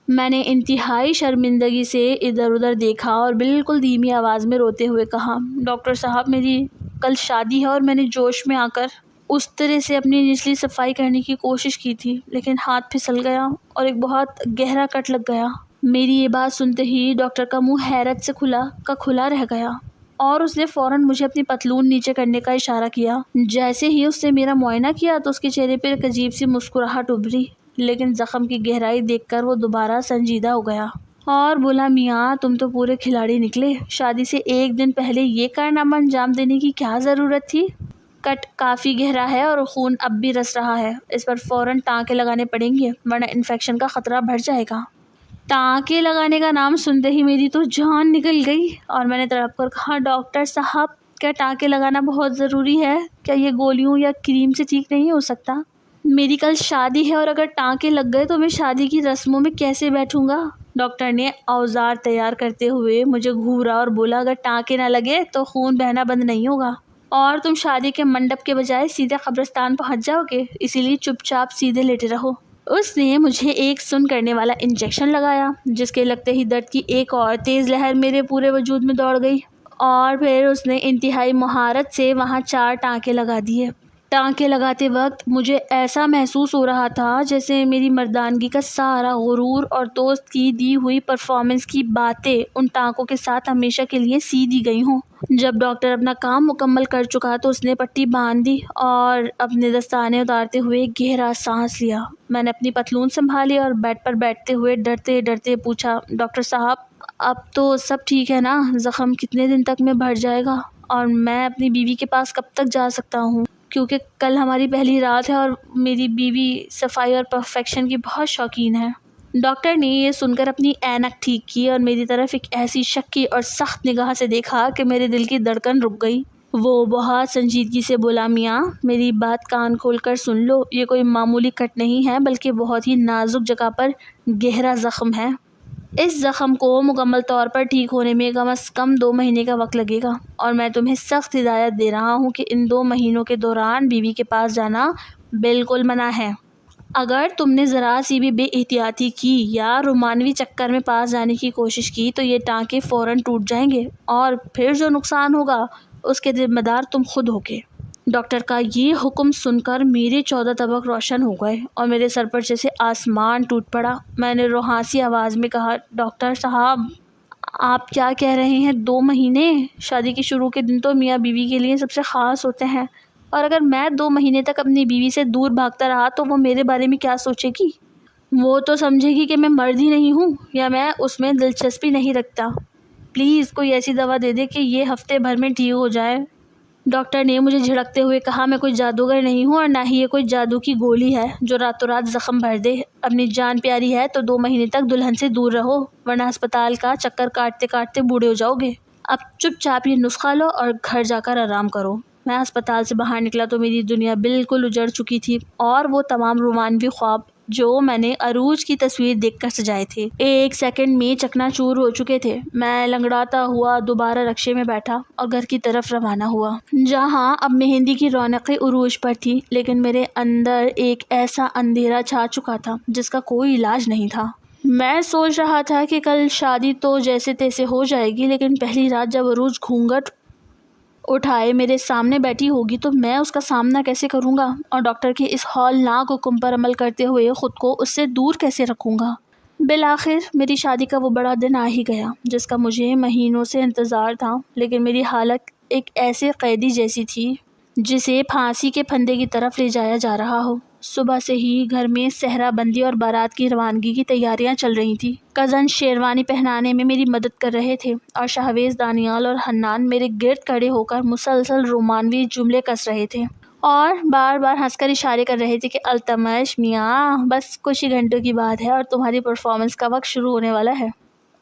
میں نے انتہائی شرمندگی سے ادھر ادھر دیکھا اور بالکل دھیمی آواز میں روتے ہوئے کہا، ڈاکٹر صاحب میری کل شادی ہے اور میں نے جوش میں آ کر اس طرح سے اپنی نچلی صفائی کرنے کی کوشش کی تھی، لیکن ہاتھ پھسل گیا اور ایک بہت گہرا کٹ لگ گیا۔ میری یہ بات سنتے ہی ڈاکٹر کا منہ حیرت سے کھلا رہ گیا اور اس نے فوراً مجھے اپنی پتلون نیچے کرنے کا اشارہ کیا۔ جیسے ہی اس نے میرا معائنہ کیا تو اس کے چہرے پر ایک عجیب سی مسکراہٹ ابھری، لیکن زخم کی گہرائی دیکھ کر وہ دوبارہ سنجیدہ ہو گیا اور بولا، میاں تم تو پورے کھلاڑی نکلے، شادی سے ایک دن پہلے یہ کارنامہ انجام دینے کی کیا ضرورت تھی؟ کٹ کافی گہرا ہے اور خون اب بھی رس رہا ہے، اس پر فوراً ٹانکے لگانے پڑیں گے ورنہ انفیکشن کا خطرہ بڑھ جائے گا۔ ٹانکے لگانے کا نام سنتے ہی میری تو جان نکل گئی اور میں نے تڑپ کر کہا، ڈاکٹر صاحب کیا ٹانکے لگانا بہت ضروری ہے؟ کیا یہ گولیوں یا کریم سے ٹھیک نہیں ہو سکتا؟ میری کل شادی ہے اور اگر ٹانکے لگ گئے تو میں شادی کی رسموں میں کیسے بیٹھوں گا؟ ڈاکٹر نے اوزار تیار کرتے ہوئے مجھے گھورا اور بولا، اگر ٹانکے نہ لگے تو خون بہنا بند نہیں ہوگا اور تم شادی کے منڈپ کے بجائے سیدھے قبرستان پہنچ جاؤ گے، اسی لیے چپ چاپ سیدھے لیٹے رہو۔ اس نے مجھے ایک سن کرنے والا انجیکشن لگایا جس کے لگتے ہی درد کی ایک اور تیز لہر میرے پورے وجود میں دوڑ گئی اور پھر اس نے انتہائی مہارت سے وہاں 4 ٹانکے لگا دیے۔ ٹانکے لگاتے وقت مجھے ایسا محسوس ہو رہا تھا جیسے میری مردانگی کا سارا غرور اور دوست کی دی ہوئی پرفارمنس کی باتیں ان ٹانکوں کے ساتھ ہمیشہ کے لیے سی دی گئی ہوں۔ جب ڈاکٹر اپنا کام مکمل کر چکا تو اس نے پٹی باندھ دی اور اپنے دستانے اتارتے ہوئے گہرا سانس لیا۔ میں نے اپنی پتلون سنبھالی اور بیڈ پر بیٹھتے ہوئے ڈرتے ڈرتے پوچھا، ڈاکٹر صاحب اب تو سب ٹھیک ہے نا؟ زخم کتنے دن تک میں بھر جائے گا اور میں اپنی بیوی کے پاس کب تک جا سکتا ہوں؟ کیونکہ کل ہماری پہلی رات ہے اور میری بیوی صفائی اور پرفیکشن کی بہت شوقین ہے۔ ڈاکٹر نے یہ سن کر اپنی اینک ٹھیک کی اور میری طرف ایک ایسی شکی اور سخت نگاہ سے دیکھا کہ میرے دل کی دھڑکن رک گئی۔ وہ بہت سنجیدگی سے بولا، میاں میری بات کان کھول کر سن لو، یہ کوئی معمولی کٹ نہیں ہے بلکہ بہت ہی نازک جگہ پر گہرا زخم ہے۔ اس زخم کو مکمل طور پر ٹھیک ہونے میں کم از کم 2 مہینے کا وقت لگے گا اور میں تمہیں سخت ہدایت دے رہا ہوں کہ ان 2 مہینوں کے دوران بیوی کے پاس جانا بالکل منع ہے۔ اگر تم نے ذرا سی بھی بے احتیاطی کی یا رومانوی چکر میں پاس جانے کی کوشش کی تو یہ ٹانکے فوراً ٹوٹ جائیں گے اور پھر جو نقصان ہوگا اس کے ذمہ دار تم خود ہوگے۔ ڈاکٹر کا یہ حکم سن کر میرے 14 طبق روشن ہو گئے اور میرے سر پر جیسے آسمان ٹوٹ پڑا۔ میں نے روحانسی آواز میں کہا، ڈاکٹر صاحب آپ کیا کہہ رہے ہیں؟ 2 مہینے؟ شادی کے شروع کے دن تو میاں بیوی کے لیے سب سے خاص ہوتے ہیں اور اگر میں 2 مہینے تک اپنی بیوی سے دور بھاگتا رہا تو وہ میرے بارے میں کیا سوچے گی؟ وہ تو سمجھے گی کہ میں مرد ہی نہیں ہوں یا میں اس میں دلچسپی نہیں رکھتا۔ پلیز کوئی ایسی دوا دے دے کہ یہ ہفتے بھر میں ٹھیک ہو جائے۔ ڈاکٹر نے مجھے جھڑکتے ہوئے کہا، میں کوئی جادوگر نہیں ہوں اور نہ ہی یہ کوئی جادو کی گولی ہے جو راتوں رات زخم بھر دے۔ اپنی جان پیاری ہے تو 2 مہینے تک دلہن سے دور رہو ورنہ ہسپتال کا چکر کاٹتے کاٹتے بوڑھے ہو جاؤ گے۔ اب چپ چاپ یہ نسخہ لو اور گھر جا کر آرام کرو۔ میں ہسپتال سے باہر نکلا تو میری دنیا بالکل اجڑ چکی تھی اور وہ تمام رومانوی خواب جو میں نے عروج کی تصویر دیکھ کر سجائے تھے 1 سیکنڈ میں چکنا چور ہو چکے تھے۔ میں لنگڑاتا ہوا دوبارہ رکشے میں بیٹھا اور گھر کی طرف روانہ ہوا جہاں اب مہندی کی رونقیں عروج پر تھی، لیکن میرے اندر ایک ایسا اندھیرا چھا چکا تھا جس کا کوئی علاج نہیں تھا۔ میں سوچ رہا تھا کہ کل شادی تو جیسے تیسے ہو جائے گی، لیکن پہلی رات جب عروج گھونگھٹ اٹھائے میرے سامنے بیٹھی ہوگی تو میں اس کا سامنا کیسے کروں گا اور ڈاکٹر کے اس ہولناک حکم پر عمل کرتے ہوئے خود کو اس سے دور کیسے رکھوں گا؟ بالآخر میری شادی کا وہ بڑا دن آ ہی گیا جس کا مجھے مہینوں سے انتظار تھا، لیکن میری حالت ایک ایسے قیدی جیسی تھی جسے پھانسی کے پھندے کی طرف لے جایا جا رہا ہو۔ صبح سے ہی گھر میں صحرا بندی اور بارات کی روانگی کی تیاریاں چل رہی تھیں۔ کزن شیروانی پہنانے میں میری مدد کر رہے تھے اور شہویز، دانیال اور حنان میرے گرد کھڑے ہو کر مسلسل رومانوی جملے کس رہے تھے اور بار بار ہنس کر اشارے کر رہے تھے کہ التمش میاں بس کچھ ہی گھنٹوں کی بات ہے اور تمہاری پرفارمنس کا وقت شروع ہونے والا ہے۔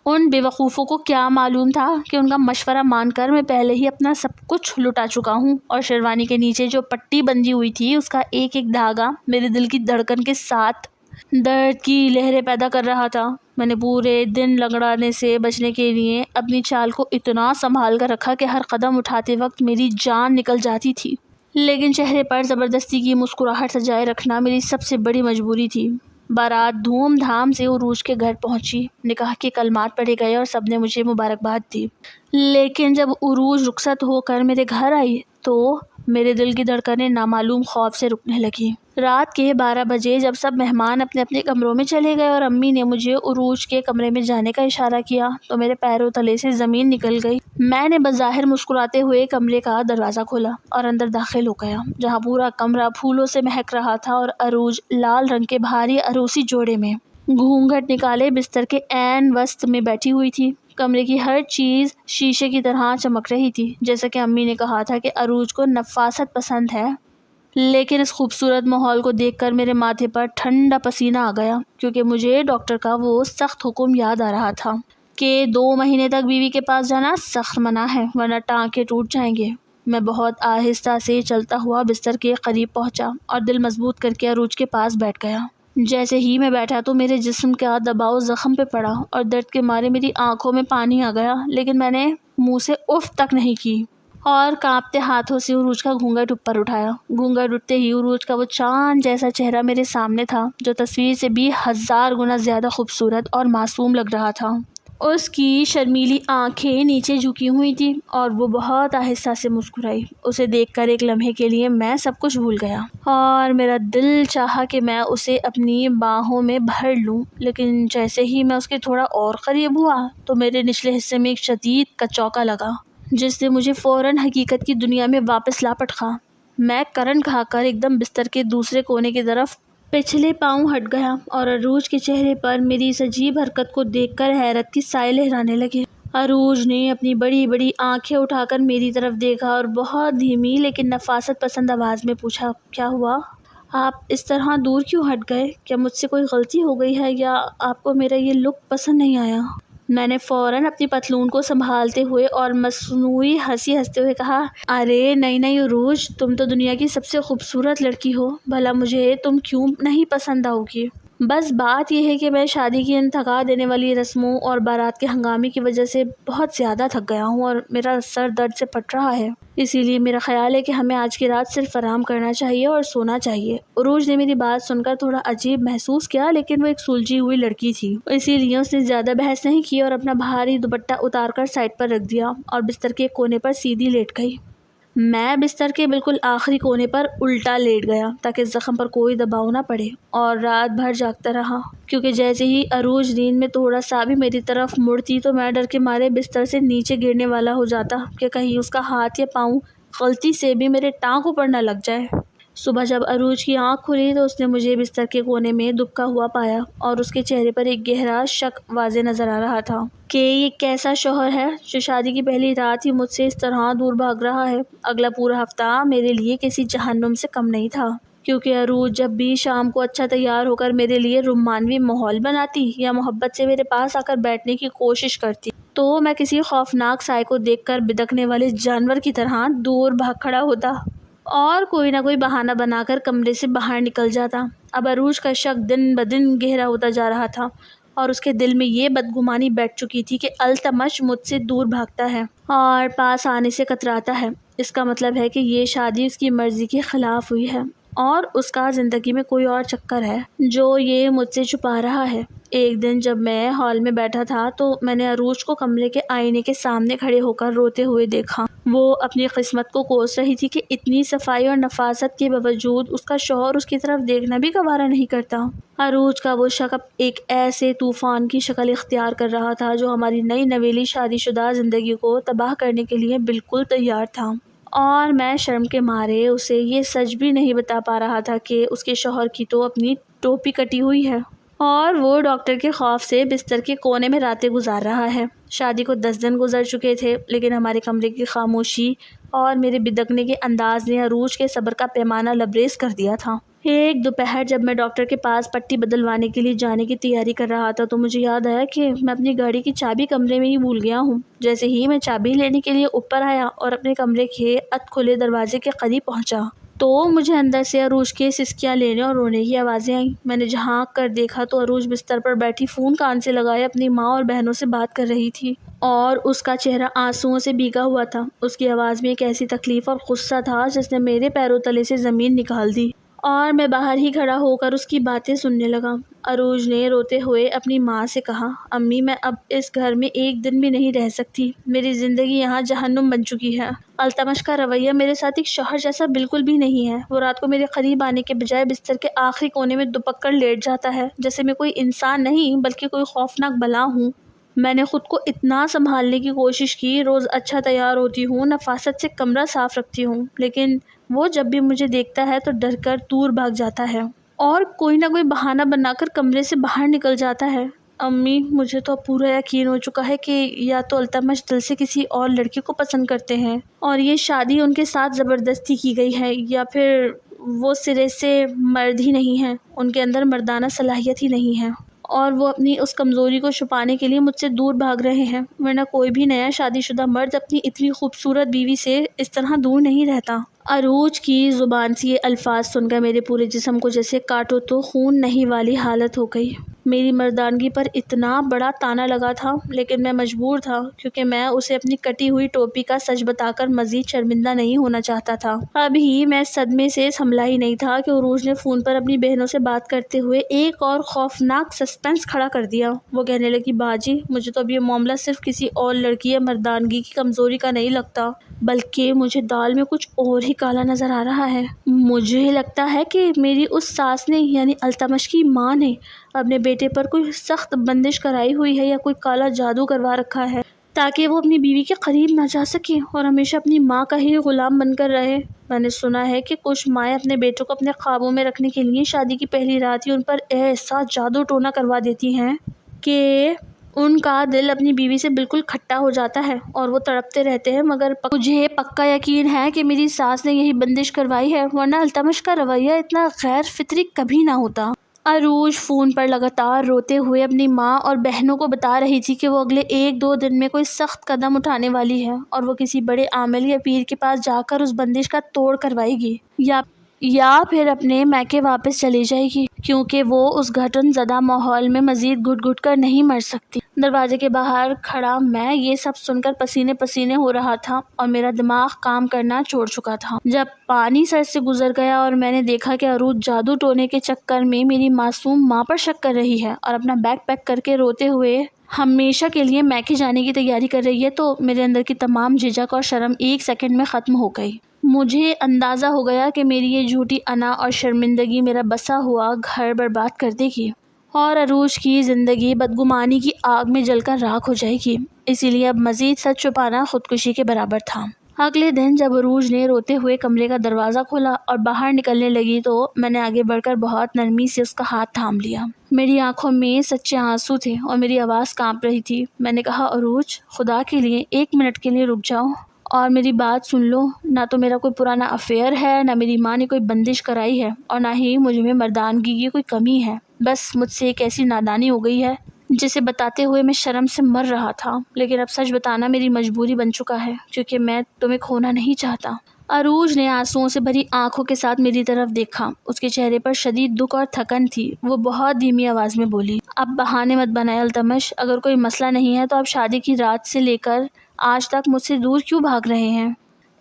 ان بے وقوفوں کو کیا معلوم تھا کہ ان کا مشورہ مان کر میں پہلے ہی اپنا سب کچھ لٹا چکا ہوں اور شیروانی کے نیچے جو پٹی بندھی ہوئی تھی اس کا ایک ایک دھاگا میرے دل کی دھڑکن کے ساتھ درد کی لہریں پیدا کر رہا تھا۔ میں نے پورے دن لنگڑانے سے بچنے کے لیے اپنی چال کو اتنا سنبھال کر رکھا کہ ہر قدم اٹھاتے وقت میری جان نکل جاتی تھی، لیکن چہرے پر زبردستی کی مسکراہٹ سجائے رکھنا میری سب سے بڑی مجبوری تھی۔ بارات دھوم دھام سے عروج کے گھر پہنچی، نکاح کے کلمات پڑھے گئے اور سب نے مجھے مبارکباد دی، لیکن جب عروج رخصت ہو کر میرے گھر آئی تو میرے دل کی دھڑکنیں نامعلوم خوف سے رکنے لگی۔ رات کے 12 بجے جب سب مہمان اپنے اپنے کمروں میں چلے گئے اور امی نے مجھے عروج کے کمرے میں جانے کا اشارہ کیا تو میرے پیروں تلے سے زمین نکل گئی۔ میں نے بظاہر مسکراتے ہوئے کمرے کا دروازہ کھولا اور اندر داخل ہو گیا، جہاں پورا کمرہ پھولوں سے مہک رہا تھا اور عروج لال رنگ کے بھاری عروسی جوڑے میں گھونگھٹ نکالے بستر کے عین وسط میں بیٹھی ہوئی تھی۔ کمرے کی ہر چیز شیشے کی طرح چمک رہی تھی، جیسا کہ امی نے کہا تھا کہ عروج کو نفاست پسند ہے۔ لیکن اس خوبصورت ماحول کو دیکھ کر میرے ماتھے پر ٹھنڈا پسینہ آ گیا، کیونکہ مجھے ڈاکٹر کا وہ سخت حکم یاد آ رہا تھا کہ 2 مہینے تک بیوی کے پاس جانا سخت منع ہے، ورنہ ٹانکے ٹوٹ جائیں گے۔ میں بہت آہستہ سے چلتا ہوا بستر کے قریب پہنچا اور دل مضبوط کر کے عروج کے پاس بیٹھ گیا۔ جیسے ہی میں بیٹھا تو میرے جسم کا دباؤ زخم پہ پڑا اور درد کے مارے میری آنکھوں میں پانی آ گیا، لیکن میں نے منہ سے اف تک نہیں کی اور کانپتے ہاتھوں سے عروج کا گھونگھٹ اوپر اٹھایا۔ گھونگھٹ اٹھتے ہی عروج کا وہ چاند جیسا چہرہ میرے سامنے تھا، جو تصویر سے بھی 1000 گنا زیادہ خوبصورت اور معصوم لگ رہا تھا۔ اس کی شرمیلی آنکھیں نیچے جھکی ہوئی تھیں اور وہ بہت آہستہ سے مسکرائی۔ اسے دیکھ کر ایک لمحے کے لیے میں سب کچھ بھول گیا اور میرا دل چاہا کہ میں اسے اپنی باہوں میں بھر لوں، لیکن جیسے ہی میں اس کے تھوڑا اور قریب ہوا تو میرے نچلے حصے میں ایک شدید کچوکا لگا، جس نے مجھے فوراً حقیقت کی دنیا میں واپس لا پٹکا۔ میں کرنٹ کھا کر ایک دم بستر کے دوسرے کونے کی طرف پچھلے پاؤں ہٹ گیا اور عروج کے چہرے پر میری اس عجیب حرکت کو دیکھ کر حیرت کی سائے لہرانے لگے۔ عروج نے اپنی بڑی بڑی آنکھیں اٹھا کر میری طرف دیکھا اور بہت دھیمی لیکن نفاست پسند آواز میں پوچھا، کیا ہوا؟ آپ اس طرح دور کیوں ہٹ گئے؟ کیا مجھ سے کوئی غلطی ہو گئی ہے یا آپ کو میرا یہ لک پسند نہیں آیا؟ میں نے فوراً اپنی پتلون کو سنبھالتے ہوئے اور مصنوعی ہنسی ہنستے ہوئے کہا، ارے نہیں عروج، تم تو دنیا کی سب سے خوبصورت لڑکی ہو، بھلا مجھے تم کیوں نہیں پسند آؤ گی؟ بس بات یہ ہے کہ میں شادی کی ان تھکا دینے والی رسموں اور بارات کے ہنگامے کی وجہ سے بہت زیادہ تھک گیا ہوں اور میرا سر درد سے پھٹ رہا ہے، اسی لیے میرا خیال ہے کہ ہمیں آج کی رات صرف آرام کرنا چاہیے اور سونا چاہیے۔ عروج نے میری بات سن کر تھوڑا عجیب محسوس کیا، لیکن وہ ایک سلجھی ہوئی لڑکی تھی، اسی لیے اس نے زیادہ بحث نہیں کی اور اپنا بھاری دوپٹہ اتار کر سائڈ پر رکھ دیا اور بستر کے کونے پر سیدھی لیٹ گئی۔ میں بستر کے بالکل آخری کونے پر الٹا لیٹ گیا تاکہ زخم پر کوئی دباؤ نہ پڑے اور رات بھر جاگتا رہا، کیونکہ جیسے ہی عروج نیند میں تھوڑا سا بھی میری طرف مڑتی تو میں ڈر کے مارے بستر سے نیچے گرنے والا ہو جاتا کہ کہیں اس کا ہاتھ یا پاؤں غلطی سے بھی میرے ٹانگوں پر نہ لگ جائے۔ صبح جب عروج کی آنکھ کھلی تو اس نے مجھے بستر کے کونے میں دبکا ہوا پایا اور اس کے چہرے پر ایک گہرا شک واضح نظر آ رہا تھا کہ یہ کیسا شوہر ہے جو شادی کی پہلی رات ہی مجھ سے اس طرح دور بھاگ رہا ہے۔ اگلا پورا ہفتہ میرے لیے کسی جہنم سے کم نہیں تھا، کیونکہ عروج جب بھی شام کو اچھا تیار ہو کر میرے لیے رومانوی ماحول بناتی یا محبت سے میرے پاس آ کر بیٹھنے کی کوشش کرتی تو میں کسی خوفناک سائے کو دیکھ کر بدکنے والے جانور کی طرح دور بھاگ کھڑا ہوتا اور کوئی نہ کوئی بہانہ بنا کر کمرے سے باہر نکل جاتا۔ اب عروج کا شک دن بدن گہرا ہوتا جا رہا تھا اور اس کے دل میں یہ بدگمانی بیٹھ چکی تھی کہ التمش مجھ سے دور بھاگتا ہے اور پاس آنے سے کتراتا ہے، اس کا مطلب ہے کہ یہ شادی اس کی مرضی کے خلاف ہوئی ہے اور اس کا زندگی میں کوئی اور چکر ہے جو یہ مجھ سے چھپا رہا ہے۔ ایک دن جب میں ہال میں بیٹھا تھا تو میں نے عروج کو کمرے کے آئینے کے سامنے کھڑے ہو کر روتے ہوئے دیکھا۔ وہ اپنی قسمت کو کوس رہی تھی کہ اتنی صفائی اور نفاست کے باوجود اس کا شوہر اس کی طرف دیکھنا بھی گوارا نہیں کرتا۔ عروج کا وہ شک اب ایک ایسے طوفان کی شکل اختیار کر رہا تھا جو ہماری نئی نویلی شادی شدہ زندگی کو تباہ کرنے کے لیے بالکل تیار تھا، اور میں شرم کے مارے اسے یہ سچ بھی نہیں بتا پا رہا تھا کہ اس کے شوہر کی تو اپنی ٹوپی کٹی ہوئی ہے اور وہ ڈاکٹر کے خوف سے بستر کے کونے میں راتیں گزار رہا ہے۔ شادی کو 10 دن گزر چکے تھے، لیکن ہمارے کمرے کی خاموشی اور میرے بدکنے کے انداز نے عروج کے صبر کا پیمانہ لبریز کر دیا تھا۔ ایک دوپہر جب میں ڈاکٹر کے پاس پٹی بدلوانے کے لیے جانے کی تیاری کر رہا تھا تو مجھے یاد آیا کہ میں اپنی گاڑی کی چابی کمرے میں ہی بھول گیا ہوں۔ جیسے ہی میں چابی لینے کے لیے اوپر آیا اور اپنے کمرے کے اد کھلے دروازے کے قریب پہنچا تو مجھے اندر سے عروج کے سسکیاں لینے اور رونے کی آوازیں آئیں۔ میں نے جھانک کر دیکھا تو عروج بستر پر بیٹھی فون کان سے لگائے اپنی ماں اور بہنوں سے بات کر رہی تھی اور اس کا چہرہ آنسوؤں سے بھیگا ہوا تھا۔ اس کی آواز میں ایک ایسی تکلیف اور غصہ تھا جس نے میرے پیروں تلے سے زمین نکال دی اور میں باہر ہی کھڑا ہو کر اس کی باتیں سننے لگا۔ عروج نے روتے ہوئے اپنی ماں سے کہا، امی میں اب اس گھر میں ایک دن بھی نہیں رہ سکتی، میری زندگی یہاں جہنم بن چکی ہے۔ التمش کا رویہ میرے ساتھ ایک شوہر جیسا بالکل بھی نہیں ہے۔ وہ رات کو میرے قریب آنے کے بجائے بستر کے آخری کونے میں دپک کر لیٹ جاتا ہے، جیسے میں کوئی انسان نہیں بلکہ کوئی خوفناک بلا ہوں۔ میں نے خود کو اتنا سنبھالنے کی کوشش کی، روز اچھا تیار ہوتی ہوں، نفاست سے کمرہ صاف رکھتی ہوں، لیکن وہ جب بھی مجھے دیکھتا ہے تو ڈر کر دور بھاگ جاتا ہے اور کوئی نہ کوئی بہانہ بنا کر کمرے سے باہر نکل جاتا ہے۔ امی مجھے تو پورا یقین ہو چکا ہے کہ یا تو التمش دل سے کسی اور لڑکی کو پسند کرتے ہیں اور یہ شادی ان کے ساتھ زبردستی کی گئی ہے، یا پھر وہ سرے سے مرد ہی نہیں ہیں، ان کے اندر مردانہ صلاحیت ہی نہیں ہے اور وہ اپنی اس کمزوری کو چھپانے کے لیے مجھ سے دور بھاگ رہے ہیں، ورنہ کوئی بھی نیا شادی شدہ مرد اپنی اتنی خوبصورت بیوی سے اس طرح دور نہیں رہتا۔ عروج کی زبان سے یہ الفاظ سن کر میرے پورے جسم کو جیسے کاٹو تو خون نہیں والی حالت ہو گئی۔ میری مردانگی پر اتنا بڑا تانا لگا تھا، لیکن میں مجبور تھا کیونکہ میں اسے اپنی کٹی ہوئی ٹوپی کا سچ بتا کر مزید شرمندہ نہیں ہونا چاہتا تھا۔ ابھی میں صدمے سے سنبھلا ہی نہیں تھا کہ عروج نے فون پر اپنی بہنوں سے بات کرتے ہوئے ایک اور خوفناک سسپنس کھڑا کر دیا۔ وہ کہنے لگی، باجی مجھے تو اب یہ معاملہ صرف کسی اور لڑکی یا مردانگی کی کمزوری کا نہیں لگتا، بلکہ مجھے دال میں کچھ اور ہی کالا نظر آ رہا ہے۔ مجھے لگتا ہے کہ میری اس ساس نے یعنی التمش کی ماں نے اپنے بیٹے پر کوئی سخت بندش کرائی ہوئی ہے یا کوئی کالا جادو کروا رکھا ہے تاکہ وہ اپنی بیوی کے قریب نہ جا سکے اور ہمیشہ اپنی ماں کا ہی غلام بن کر رہے۔ میں نے سنا ہے کہ کچھ مائیں اپنے بیٹوں کو اپنے خوابوں میں رکھنے کے لیے شادی کی پہلی رات ہی ان پر ایسا جادو ٹونا کروا دیتی ہیں کہ ان کا دل اپنی بیوی سے بالکل کھٹا ہو جاتا ہے اور وہ تڑپتے رہتے ہیں، مگر مجھے پکا یقین ہے کہ میری ساس نے یہی بندش کروائی ہے، ورنہ التمش کا رویہ اتنا غیر فطری کبھی نہ ہوتا۔ عروج فون پر لگاتار روتے ہوئے اپنی ماں اور بہنوں کو بتا رہی تھی کہ وہ اگلے 1-2 دن میں کوئی سخت قدم اٹھانے والی ہے اور وہ کسی بڑے عامل یا پیر کے پاس جا کر اس بندش کا توڑ کروائے گی یا پھر اپنے میکے واپس چلی جائے گی، کیونکہ وہ اس گھٹن زدہ ماحول میں مزید گھٹ گھٹ کر نہیں مر سکتی۔ دروازے کے باہر کھڑا میں یہ سب سن کر پسینے پسینے ہو رہا تھا اور میرا دماغ کام کرنا چھوڑ چکا تھا۔ جب پانی سر سے گزر گیا اور میں نے دیکھا کہ عروج جادو ٹونے کے چکر میں میری معصوم ماں پر شک کر رہی ہے اور اپنا بیگ پیک کر کے روتے ہوئے ہمیشہ کے لیے میکے جانے کی تیاری کر رہی ہے، تو میرے اندر کی تمام جھجک اور شرم 1 سیکنڈ میں ختم ہو گئی۔ مجھے اندازہ ہو گیا کہ میری یہ جھوٹی انا اور شرمندگی میرا بسا ہوا گھر برباد کر دے گی اور عروج کی زندگی بدگمانی کی آگ میں جل کر راکھ ہو جائے گی، اسی لیے اب مزید سچ چھپانا خودکشی کے برابر تھا۔ اگلے دن جب عروج نے روتے ہوئے کمرے کا دروازہ کھولا اور باہر نکلنے لگی تو میں نے آگے بڑھ کر بہت نرمی سے اس کا ہاتھ تھام لیا۔ میری آنکھوں میں سچے آنسو تھے اور میری آواز کانپ رہی تھی۔ میں نے کہا، عروج خدا کے لیے 1 منٹ کے لیے رک جاؤ اور میری بات سن لو۔ نہ تو میرا کوئی پرانا افیئر ہے، نہ میری ماں نے کوئی بندش کرائی ہے اور نہ ہی مجھ میں مردانگی کی کوئی کمی ہے۔ بس مجھ سے ایک ایسی نادانی ہو گئی ہے جسے بتاتے ہوئے میں شرم سے مر رہا تھا، لیکن اب سچ بتانا میری مجبوری بن چکا ہے کیونکہ میں تمہیں کھونا نہیں چاہتا۔ عروج نے آنسوؤں سے بھری آنکھوں کے ساتھ میری طرف دیکھا۔ اس کے چہرے پر شدید دکھ اور تھکن تھی۔ وہ بہت دھیمی آواز میں بولی، اب بہانے مت بنائے التمش، اگر کوئی مسئلہ نہیں ہے تو آپ شادی کی رات سے لے کر آج تک مجھ سے دور کیوں بھاگ رہے ہیں؟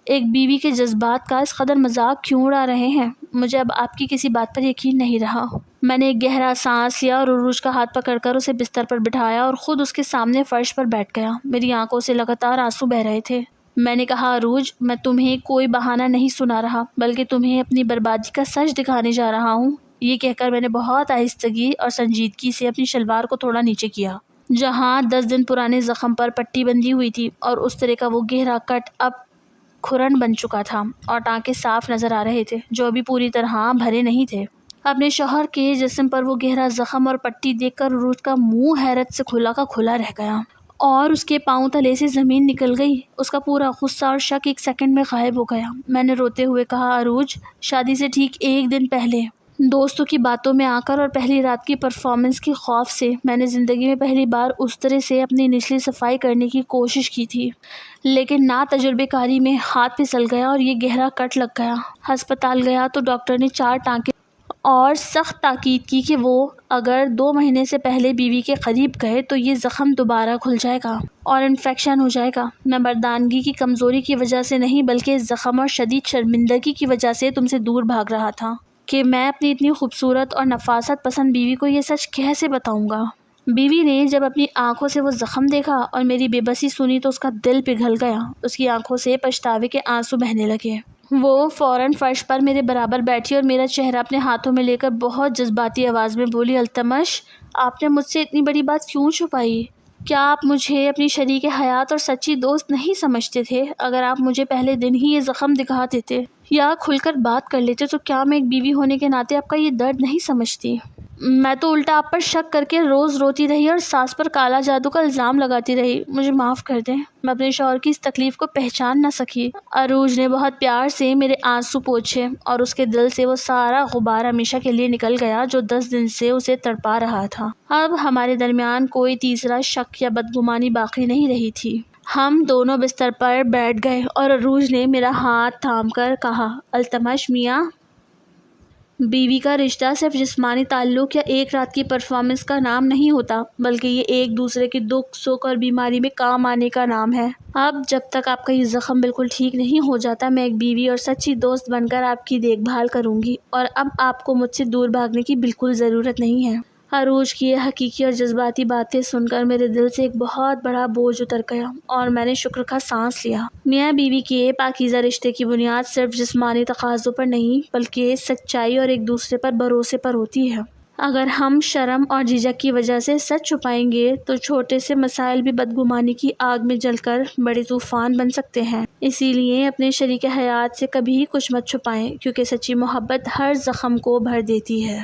ایک بیوی کے جذبات کا اس قدر مذاق کیوں اڑا رہے ہیں؟ مجھے اب آپ کی کسی بات پر یقین نہیں رہا۔ میں نے ایک گہرا سانس لیا اور عروج کا ہاتھ پکڑ کر اسے بستر پر بٹھایا اور خود اس کے سامنے فرش پر بیٹھ گیا۔ میری آنکھوں سے لگاتار آنسو بہہ رہے تھے۔ میں نے کہا، عروج میں تمہیں کوئی بہانہ نہیں سنا رہا بلکہ تمہیں اپنی بربادی کا سچ دکھانے جا رہا ہوں۔ یہ کہہ کر میں نے بہت آہستگی اور سنجیدگی سے اپنی شلوار کو تھوڑا نیچے کیا، جہاں 10 دن پرانے زخم پر پٹی بندھی ہوئی تھی اور اس طرح کا وہ گہرا کٹ اب کھرن بن چکا تھا اور ٹانکے صاف نظر آ رہے تھے جو ابھی پوری طرح بھرے نہیں تھے۔ اپنے شوہر کے جسم پر وہ گہرا زخم اور پٹی دیکھ کر عروج کا منہ حیرت سے کھلا کا کھلا رہ گیا اور اس کے پاؤں تلے سے زمین نکل گئی۔ اس کا پورا غصہ اور شک 1 سیکنڈ میں غائب ہو گیا۔ میں نے روتے ہوئے کہا، عروج شادی سے ٹھیک 1 دن پہلے دوستوں کی باتوں میں آ کر اور پہلی رات کی پرفارمنس کی خوف سے میں نے زندگی میں پہلی بار اس طرح سے اپنی نچلی صفائی کرنے کی کوشش کی تھی، لیکن نا تجربے کاری میں ہاتھ پھسل گیا اور یہ گہرا کٹ لگ گیا۔ ہسپتال گیا تو ڈاکٹر نے 4 ٹانکے اور سخت تاکید کی کہ وہ اگر 2 مہینے سے پہلے بیوی کے قریب گئے تو یہ زخم دوبارہ کھل جائے گا اور انفیکشن ہو جائے گا۔ میں مردانگی کی کمزوری کی وجہ سے نہیں بلکہ زخم اور شدید شرمندگی کی وجہ سے تم سے دور بھاگ رہا تھا۔ کہ میں اپنی اتنی خوبصورت اور نفاست پسند بیوی کو یہ سچ کیسے بتاؤں گا۔ بیوی نے جب اپنی آنکھوں سے وہ زخم دیکھا اور میری بے بسی سنی تو اس کا دل پگھل گیا۔ اس کی آنکھوں سے پچھتاوے کے آنسو بہنے لگے۔ وہ فوراً فرش پر میرے برابر بیٹھی اور میرا چہرہ اپنے ہاتھوں میں لے کر بہت جذباتی آواز میں بولی، التمش، آپ نے مجھ سے اتنی بڑی بات کیوں چھپائی؟ کیا آپ مجھے اپنی شریک حیات اور سچی دوست نہیں سمجھتے تھے؟ اگر آپ مجھے پہلے دن ہی یہ زخم دکھا دیتے یا کھل کر بات کر لیتے تو کیا میں ایک بیوی ہونے کے ناطے آپ کا یہ درد نہیں سمجھتی؟ میں تو الٹا آپ پر شک کر کے روز روتی رہی اور ساس پر کالا جادو کا الزام لگاتی رہی۔ مجھے معاف کر دیں، میں اپنے شوہر کی اس تکلیف کو پہچان نہ سکی۔ عروج نے بہت پیار سے میرے آنسو پوچھے اور اس کے دل سے وہ سارا غبار ہمیشہ کے لیے نکل گیا جو 10 دن سے اسے تڑپا رہا تھا۔ اب ہمارے درمیان کوئی تیسرا شک یا بدگمانی باقی نہیں رہی تھی۔ ہم دونوں بستر پر بیٹھ گئے اور عروج نے میرا ہاتھ تھام کر کہا، التمش میاں، بیوی کا رشتہ صرف جسمانی تعلق یا ایک رات کی پرفارمنس کا نام نہیں ہوتا، بلکہ یہ ایک دوسرے کے دکھ، سکھ اور بیماری میں کام آنے کا نام ہے۔ اب جب تک آپ کا یہ زخم بالکل ٹھیک نہیں ہو جاتا، میں ایک بیوی اور سچی دوست بن کر آپ کی دیکھ بھال کروں گی، اور اب آپ کو مجھ سے دور بھاگنے کی بالکل ضرورت نہیں ہے۔ عروج کی یہ حقیقی اور جذباتی باتیں سن کر میرے دل سے ایک بہت بڑا بوجھ اتر گیا اور میں نے شکر کا سانس لیا۔ میاں بیوی کے پاکیزہ رشتے کی بنیاد صرف جسمانی تقاضوں پر نہیں بلکہ سچائی اور ایک دوسرے پر بھروسے پر ہوتی ہے۔ اگر ہم شرم اور جھجک کی وجہ سے سچ چھپائیں گے تو چھوٹے سے مسائل بھی بدگمانی کی آگ میں جل کر بڑے طوفان بن سکتے ہیں۔ اسی لیے اپنے شریک حیات سے کبھی کچھ مت چھپائیں، کیونکہ سچی محبت ہر زخم کو بھر دیتی ہے۔